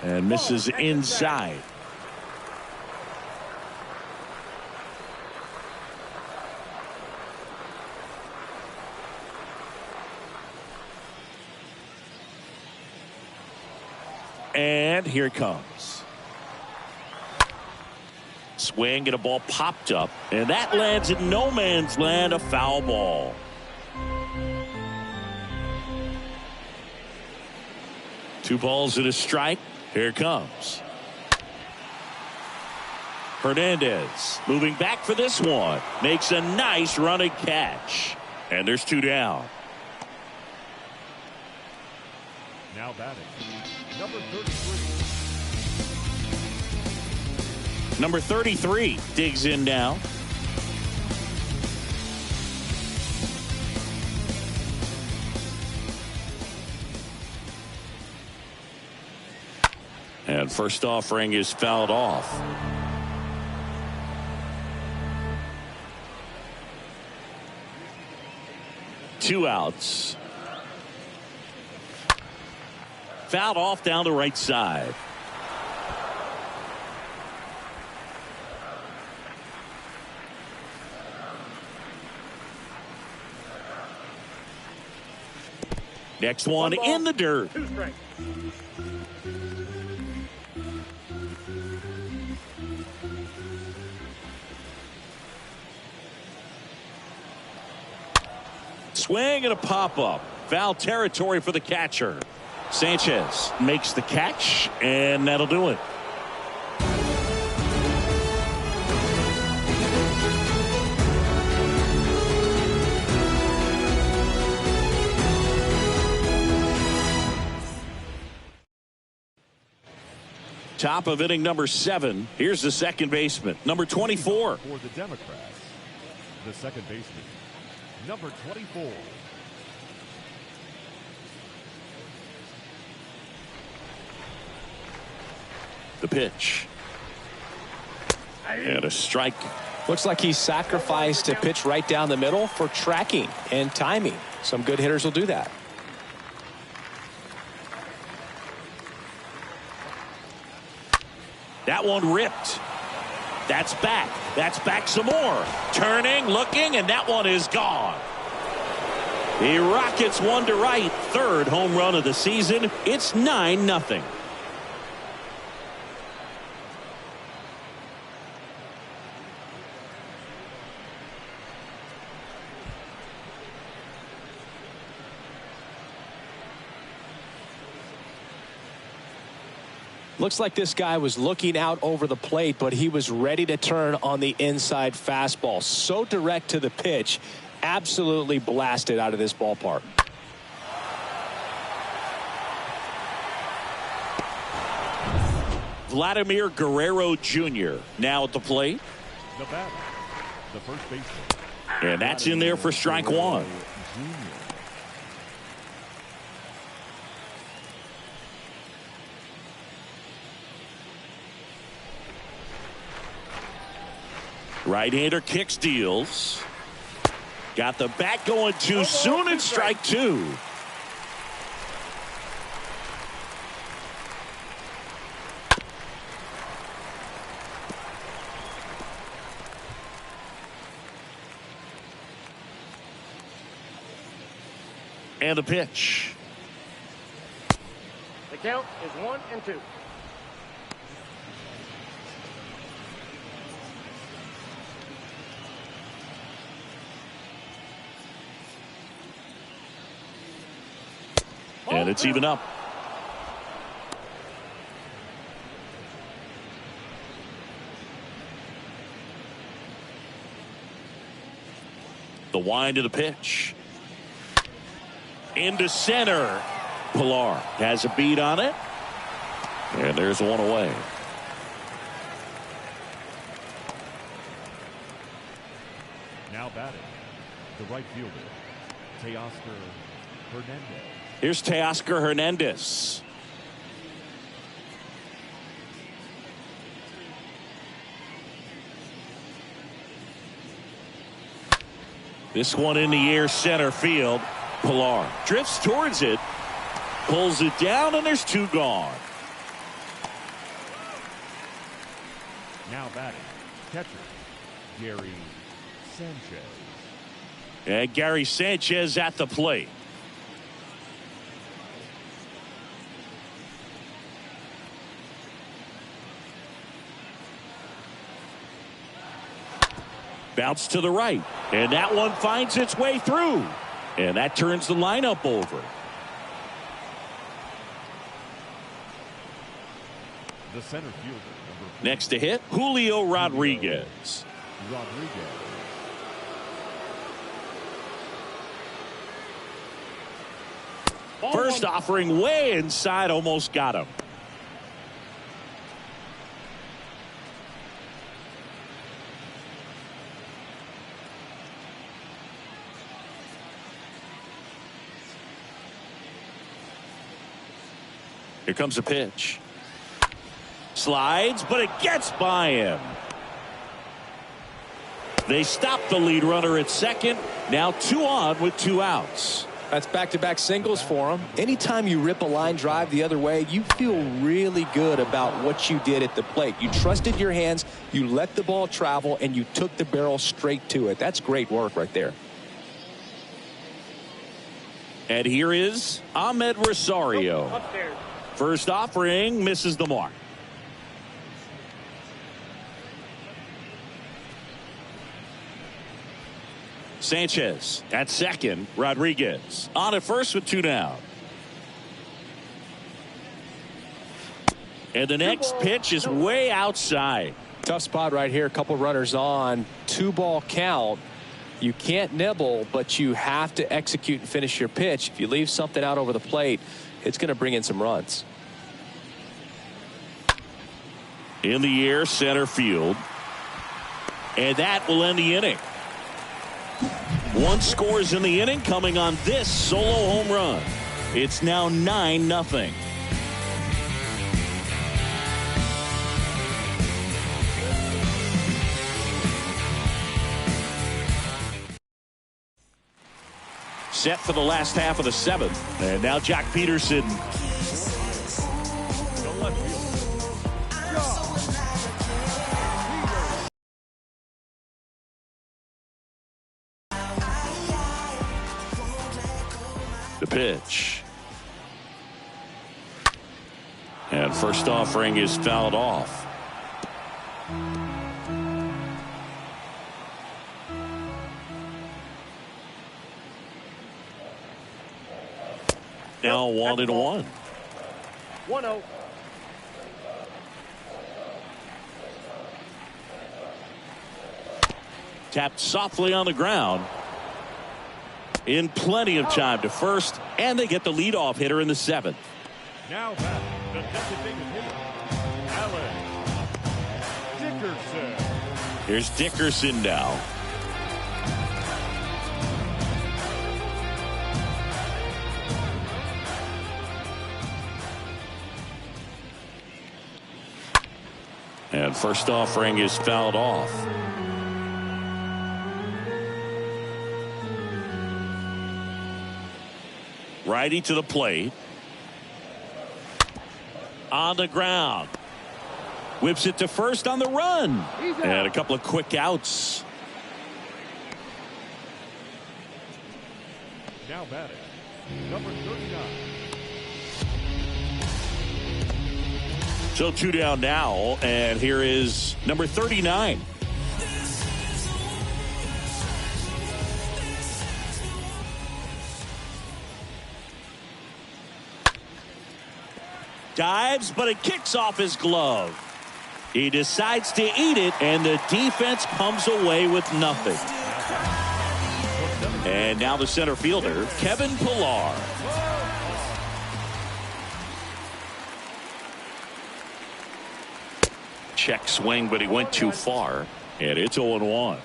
And misses inside. And here it comes. Swing and a ball popped up. And that lands in no man's land, a foul ball. Two balls and a strike. Here it comes. Hernandez moving back for this one. Makes a nice running catch. And there's two down. Now batting, number 33. Number 33 digs in now. And first offering is fouled off. Two outs. Fouled off down the right side. Next one in the dirt. Two strikes. Swing and a pop-up. Foul territory for the catcher. Sanchez makes the catch, and that'll do it. Top of inning number 7. Here's the second baseman, number 24. For the Democrats, the second baseman, number 24. The pitch. And a strike. Looks like he sacrificed a pitch right down the middle for tracking and timing. Some good hitters will do that. That one ripped. That's back. That's back some more. Turning, looking, and that one is gone. He rockets one to right. Third home run of the season. It's 9-0. Looks like this guy was looking out over the plate, but he was ready to turn on the inside fastball. So direct to the pitch, absolutely blasted out of this ballpark. Vladimir Guerrero Jr. now at the plate. The batter, the first baseman. And that's in there for strike one. Right-hander kicks, deals. Got the bat going too soon, and strike two. And the pitch. The count is 1-2. And it's even up. The wind of the pitch. Into center. Pilar has a beat on it. And there's one away. Now batting, the right fielder, Teoscar Hernandez. Here's Teoscar Hernandez. This one in the air, center field. Pilar drifts towards it, pulls it down, and there's two gone. Now batting, catcher, Gary Sanchez. And Gary Sanchez at the plate. Bounce to the right, and that one finds its way through, and that turns the lineup over. The center fielder, Next to hit, Julio Rodriguez. First offering way inside, almost got him. Here comes a pitch. Slides, but it gets by him. They stop the lead runner at second. Now 2 on with 2 outs. That's back-to-back singles for him. Anytime you rip a line drive the other way, you feel really good about what you did at the plate. You trusted your hands, you let the ball travel, and you took the barrel straight to it. That's great work right there. And here is Ahmed Rosario. Upstairs. First offering misses the mark. Sanchez at second. Rodriguez on at first with 2 down. And the next pitch is way outside. Tough spot right here. A couple runners on. 2-ball count. You can't nibble, but you have to execute and finish your pitch. If you leave something out over the plate, it's going to bring in some runs. In the air, center field. And that will end the inning. 1 scores in the inning, coming on this solo home run. It's now 9-0. Set for the last half of the 7th. And now Jack Peterson. The pitch. And first offering is fouled off. Now 1-1. 1-0. Tapped softly on the ground. In plenty of time to first, and they get the leadoff hitter in the 7th. Now back, the designated hitter, Alex Dickerson. Here's Dickerson now. And first offering is fouled off. Righty to the plate. On the ground. Whips it to first on the run. And a couple of quick outs. Now batting, number 39. So 2 down now, and here is number 39. Dives, but it kicks off his glove. He decides to eat it, and the defense comes away with nothing. And now the center fielder, Kevin Pillar. Check swing, but he went too far, and it's 0-1.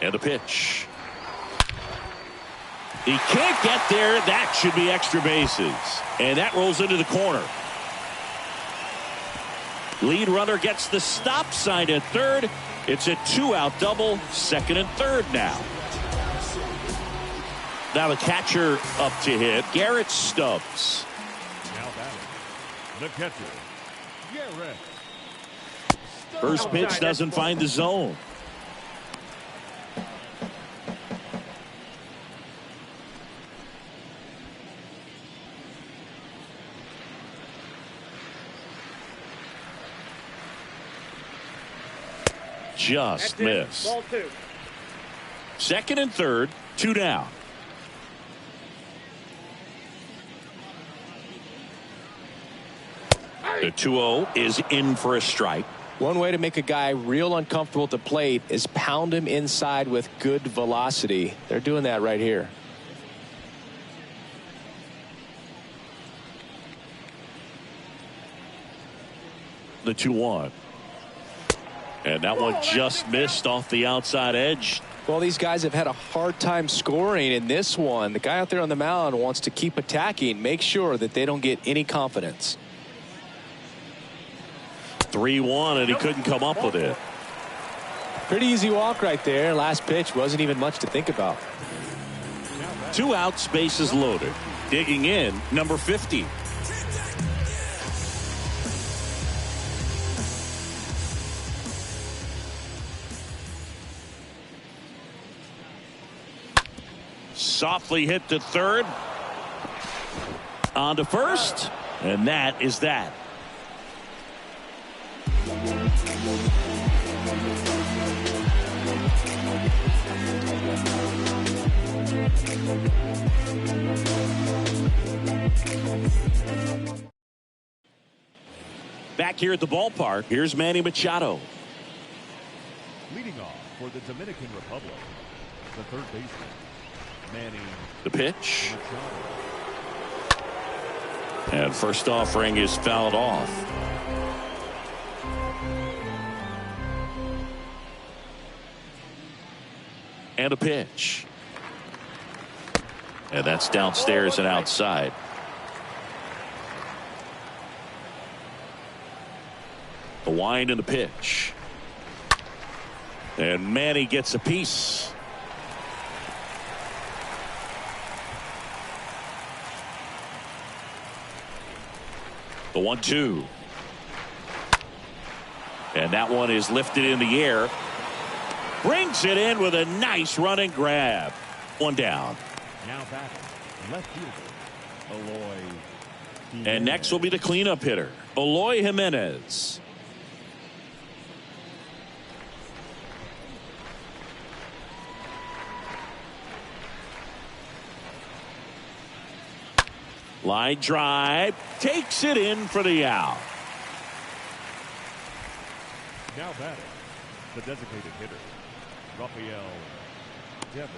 And a pitch. He can't get there. That should be extra bases. And that rolls into the corner. Lead runner gets the stop sign at third. It's a 2-out double, second and third now. Now the catcher up to hit, Garrett Stubbs. Now batting, the catcher, Garrett. First pitch doesn't find the zone. Just missed. Ball 2. Second and third, 2 down. The 2-0 is in for a strike. One way to make a guy real uncomfortable at the plate is pound him inside with good velocity. They're doing that right here. The 2-1. And that one just missed off the outside edge. Well, these guys have had a hard time scoring in this one. The guy out there on the mound wants to keep attacking, make sure that they don't get any confidence. 3-1, and he couldn't come up with it. Pretty easy walk right there. Last pitch wasn't even much to think about. 2 outs, bases loaded. Digging in, number 50. Softly hit to third. On to first. And that is that. Back here at the ballpark, here's Manny Machado. Leading off for the Dominican Republic, the third baseman, Manny. The pitch. Machado. And first offering is fouled off. And a pitch. And that's downstairs and outside. The wind and the pitch. And Manny gets a piece. The 1-2. And that one is lifted in the air. Brings it in with a nice running grab. 1 down. Now batting, left fielder, Eloy. And next will be the cleanup hitter, Eloy Jimenez. Line drive, takes it in for the out. Now batting, the designated hitter, Rafael Devers.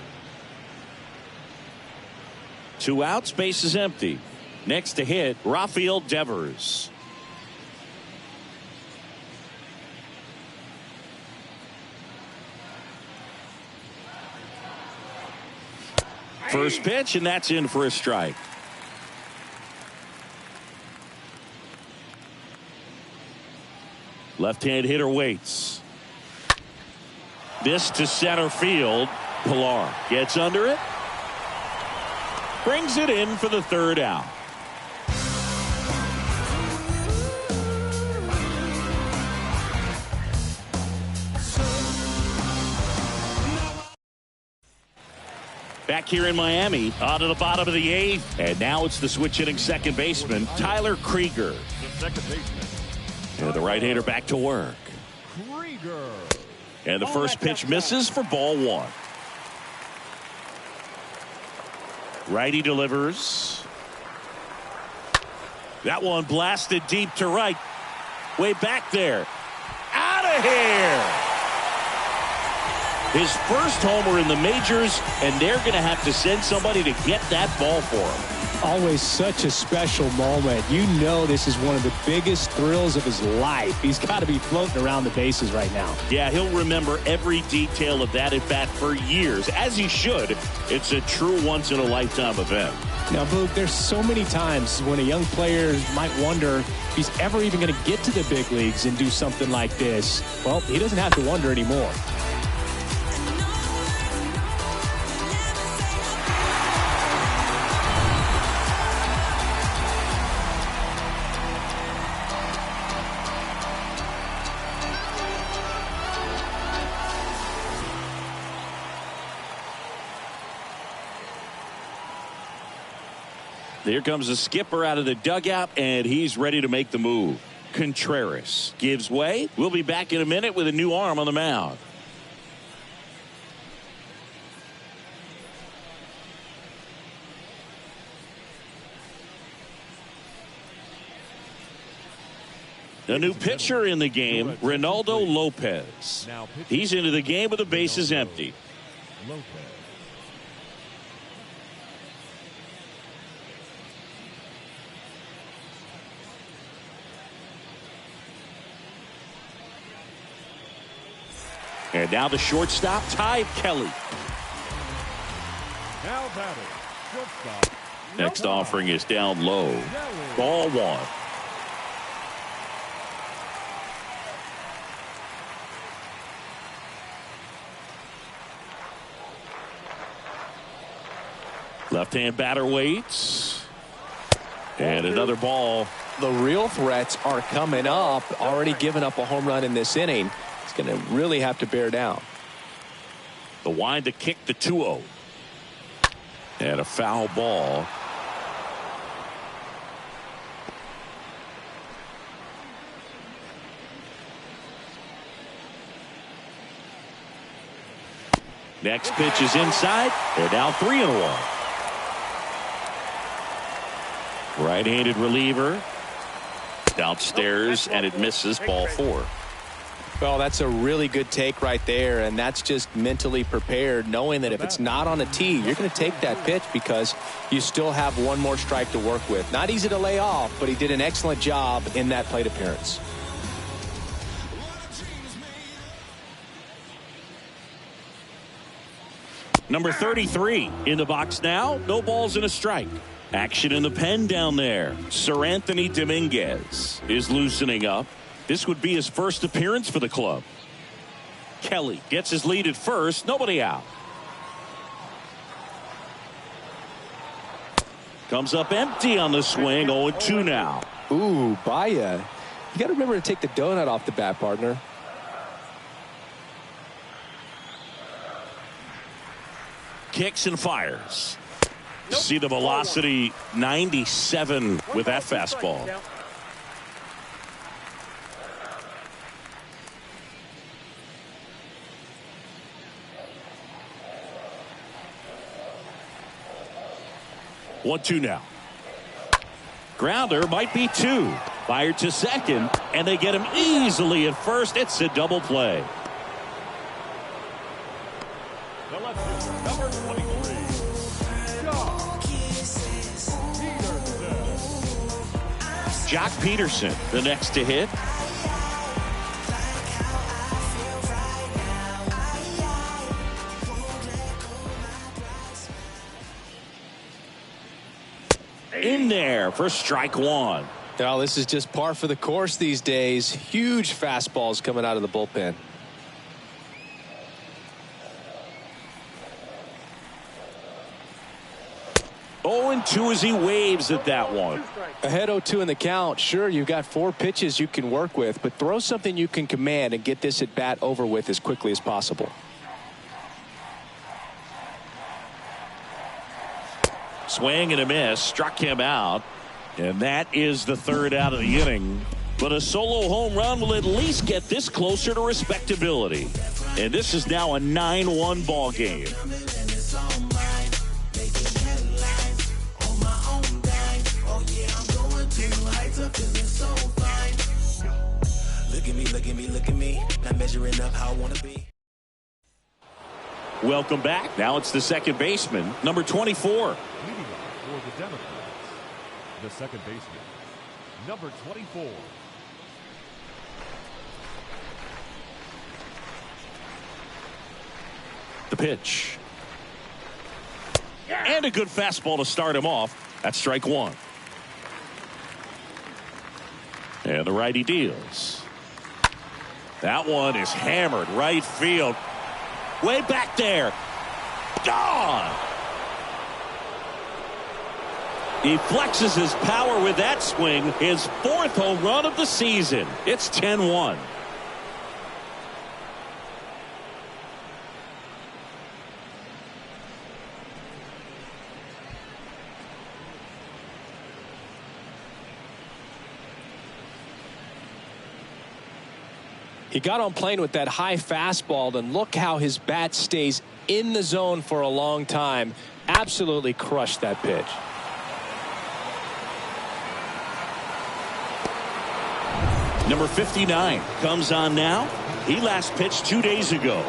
2 outs, base is empty. Next to hit, Rafael Devers. First pitch, and that's in for a strike. Left-hand hitter waits. This to center field. Pillar gets under it. Brings it in for the 3rd out. Back here in Miami, on to the bottom of the 8th. And now it's the switch hitting second baseman, Tyler Krieger. The second baseman. And the right-hander back to work. And the first pitch misses for ball one. Righty delivers. That one blasted deep to right. Way back there. Out of here. His first homer in the majors, and they're going to have to send somebody to get that ball for him. Always such a special moment. You know this is one of the biggest thrills of his life. He's got to be floating around the bases right now. Yeah, he'll remember every detail of that at bat for years, as he should. It's a true once-in-a-lifetime event. Now, Boog, there's so many times when a young player might wonder if he's ever even going to get to the big leagues and do something like this. Well, he doesn't have to wonder anymore. Here comes the skipper out of the dugout, and he's ready to make the move. Contreras gives way. We'll be back in a minute with a new arm on the mound. A new pitcher in the game, Ronaldo Lopez. He's into the game with the bases empty. And now the shortstop, Ty Kelly. Next offering is down low. Ball one. Left-hand batter waits. And another ball. The real threats are coming up. Already given up a home run in this inning. He's going to really have to bear down. The wind to kick the 2-0. And a foul ball. Next pitch is inside. They're now 3-1. Right-handed reliever. Downstairs, and it misses, ball four. Well, that's a really good take right there, and that's just mentally prepared, knowing that if it's not on a tee, you're going to take that pitch because you still have one more strike to work with. Not easy to lay off, but he did an excellent job in that plate appearance. Number 33 in the box now. No balls and a strike. Action in the pen down there. Sir Anthony Dominguez is loosening up. This would be his first appearance for the club. Kelly gets his lead at first. Nobody out. Comes up empty on the swing. 0-2 now. Ooh, Baya. You got to remember to take the donut off the bat, partner. Kicks and fires. See the velocity, 97 with that fastball. One, two now. Grounder might be two. Fired to second, and they get him easily at first. It's a double play. Number 23. Jock Peterson, the next to hit. In there for strike one. Well, this is just par for the course these days. Huge fastballs coming out of the bullpen. Oh, and 2 as he waves at that one. Ahead 0-2 in the count. Sure, you've got 4 pitches you can work with, but throw something you can command and get this at bat over with as quickly as possible. Swing and a miss, struck him out, and that is the third out of the inning. But a solo home run will at least get this closer to respectability. And this is now a 9-1 ball game. Look at me, not measuring up how I want to be. Welcome back. Now it's the second baseman, number 24. Leading off for the Democrats, the second baseman, number 24. The pitch. And a good fastball to start him off. That's strike one. And the righty deals. That one is hammered right field. Way back there. Gone. He flexes his power with that swing. His fourth home run of the season. It's 10-1. He got on plane with that high fastball, and look how his bat stays in the zone for a long time. Absolutely crushed that pitch. Number 59 comes on now. He last pitched 2 days ago.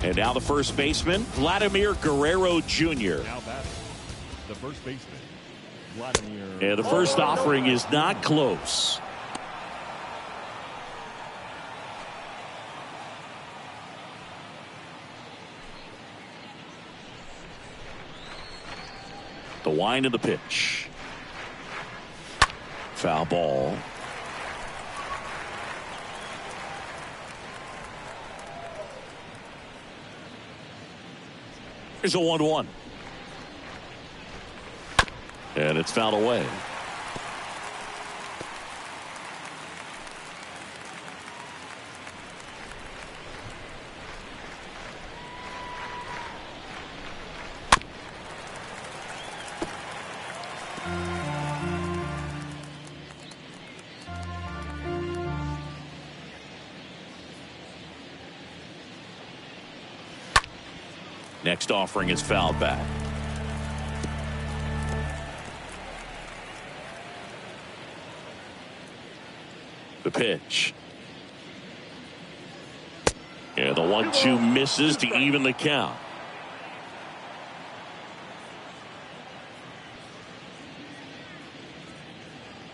And now the first baseman, Vladimir Guerrero Jr. Now batting, the first baseman, Vladimir. And the first offering is not close. The wind of the pitch. Foul ball. Here's a 1-1. And it's fouled away. Next offering is fouled back. The pitch. And the 1-2 misses to even the count.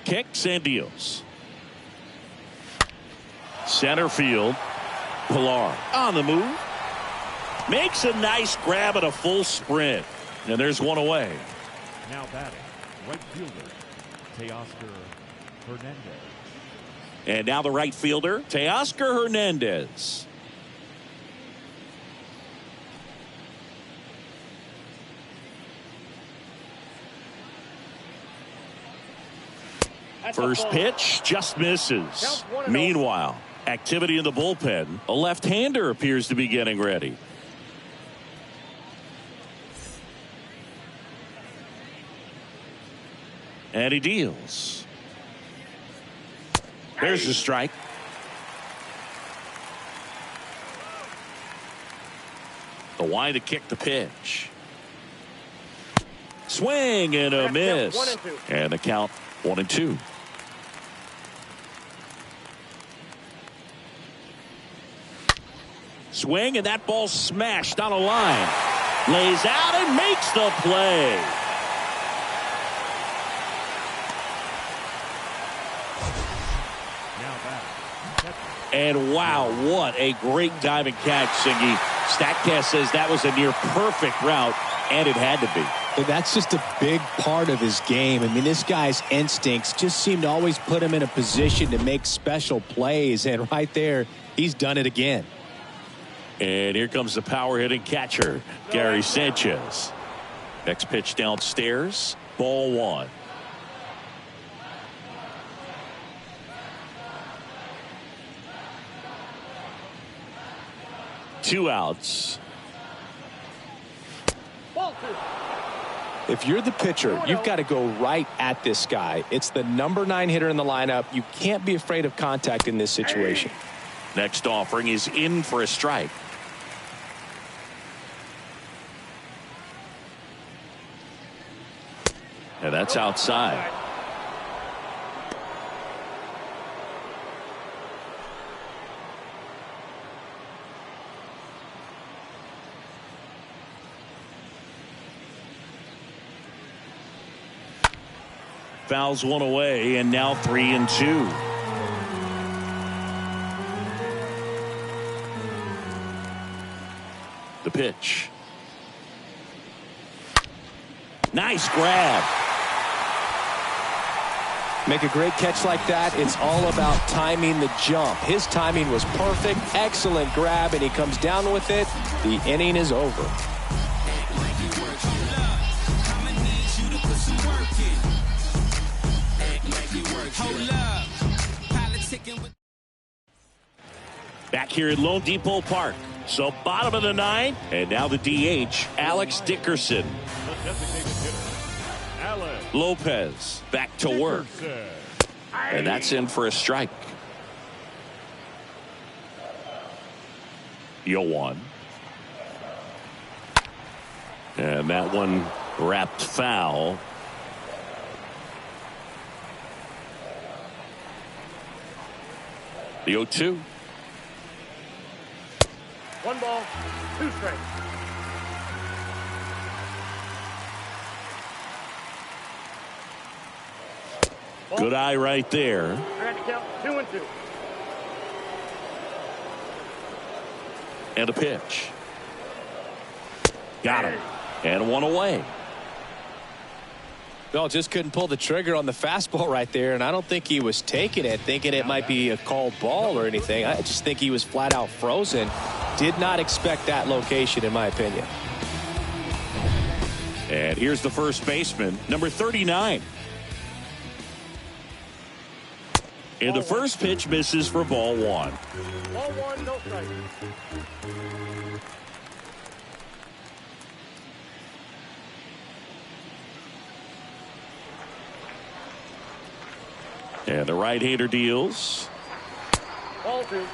Kicks and deals. Center field. Pilar on the move. Makes a nice grab at a full sprint. And there's one away. Now batting, right fielder, Teoscar Hernandez. And now the right fielder, Teoscar Hernandez. First pitch just misses. Meanwhile, activity in the bullpen. A left-hander appears to be getting ready. And he deals. There's a strike. The wind to kick the pitch. Swing and a miss. And the count 1-2. Swing, and that ball smashed on a line. Lays out and makes the play. And wow, what a great diving catch, Singy. StatCast says that was a near perfect route, and it had to be. That's just a big part of his game. I mean, this guy's instincts just seem to always put him in a position to make special plays, and right there, he's done it again. And here comes the power-hitting catcher, Gary Sanchez. Next pitch downstairs, ball one. 2 outs. Ball 2. If you're the pitcher, you've got to go right at this guy. It's the number 9 hitter in the lineup. You can't be afraid of contact in this situation. Next offering is in for a strike. And that's outside. Fouls one away, and now 3-2. The pitch. Nice grab. Make a great catch like that. It's all about timing the jump. His timing was perfect. Excellent grab, and he comes down with it. The inning is over. Back here at Lone Depot Park. So bottom of the 9th, and now the DH, Alex Dickerson. The designated hitter, Alex Lopez back to work. Dickerson. And that's in for a strike. 0-1. And that one wrapped foul. The 0-2. 1 ball, 2 strikes. Good eye right there. Trying to count 2-2. And a pitch. Got him. And one away. Well, just couldn't pull the trigger on the fastball right there, and I don't think he was taking it, thinking it might be a called ball or anything. I just think he was flat out frozen. Did not expect that location, in my opinion. And here's the first baseman, number 39. And the first pitch misses for ball 1. Ball 1, no strikes. And the right-hander deals. Ball 2.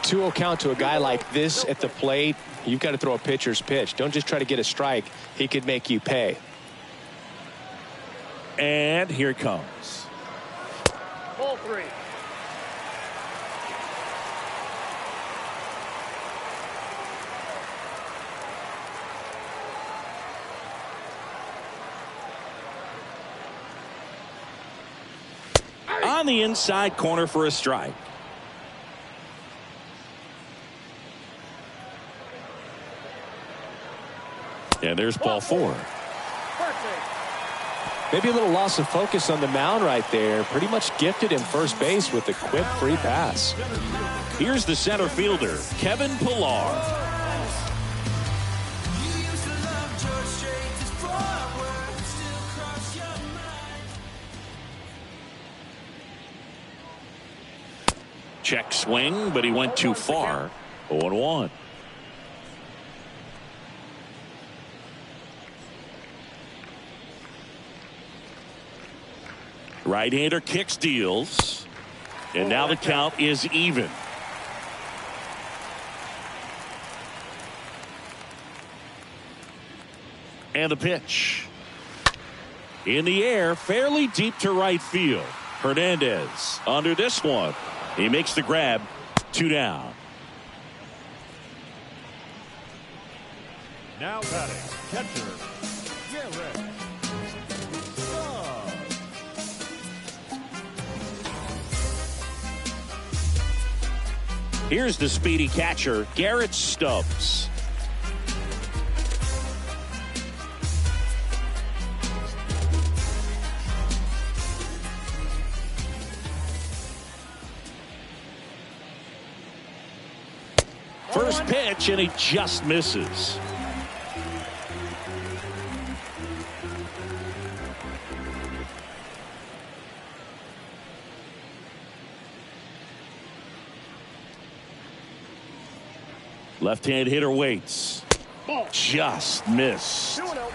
2-0 count to a guy like this at the plate. You've got to throw a pitcher's pitch. Don't just try to get a strike. He could make you pay. And here it comes. Ball 3. On the inside corner for a strike. And there's ball 4. Maybe a little loss of focus on the mound right there. Pretty much gifted him first base with a quick free pass. Here's the center fielder, Kevin Pillar. Check swing, but he went too far. 0-1. Right-hander kicks, deals. And now the count is even. And the pitch. In the air, fairly deep to right field. Hernandez under this one. He makes the grab. 2 down. Now batting, catcher, Garrett. Here's the speedy catcher, Garrett Stubbs. First pitch, and he just misses. Left-hand hitter waits. Just missed. 2-0.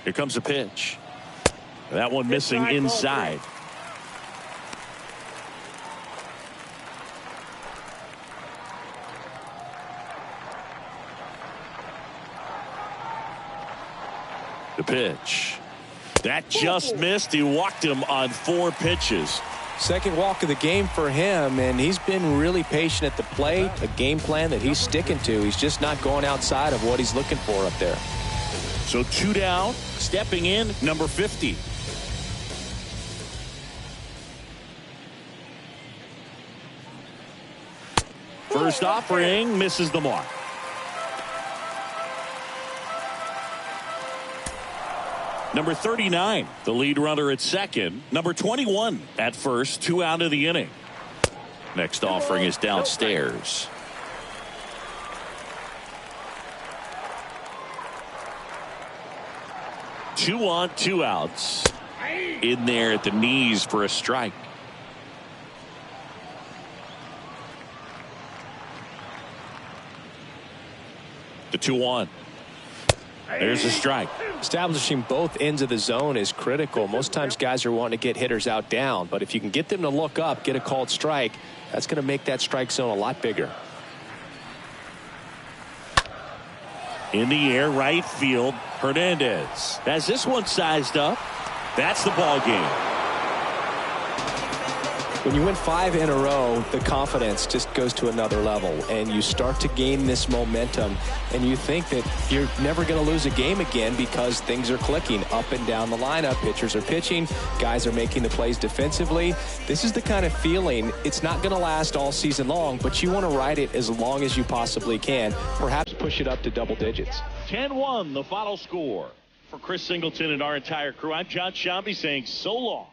Here comes a pitch. That one missing inside. The pitch. That just missed. He walked him on 4 pitches. Second walk of the game for him, and he's been really patient at the plate. A game plan that he's sticking to. He's just not going outside of what he's looking for up there. So 2 down, stepping in, number 50. First offering misses the mark. Number 39, the lead runner at second. Number 21 at first, 2 out of the inning. Next offering is downstairs. Two on, 2 outs. In there at the knees for a strike. The 2-1. There's a strike. Establishing both ends of the zone is critical. Most times guys are wanting to get hitters out down, but if you can get them to look up, get a called strike, that's going to make that strike zone a lot bigger. In the air, right field, Hernandez has this one sized up. That's the ball game. When you win 5 in a row, the confidence just goes to another level, and you start to gain this momentum, and you think that you're never going to lose a game again because things are clicking up and down the lineup. Pitchers are pitching, guys are making the plays defensively. This is the kind of feeling, it's not going to last all season long, but you want to ride it as long as you possibly can, perhaps push it up to double digits. 10-1 the final score. For Chris Singleton and our entire crew, I'm John Shambi saying so long.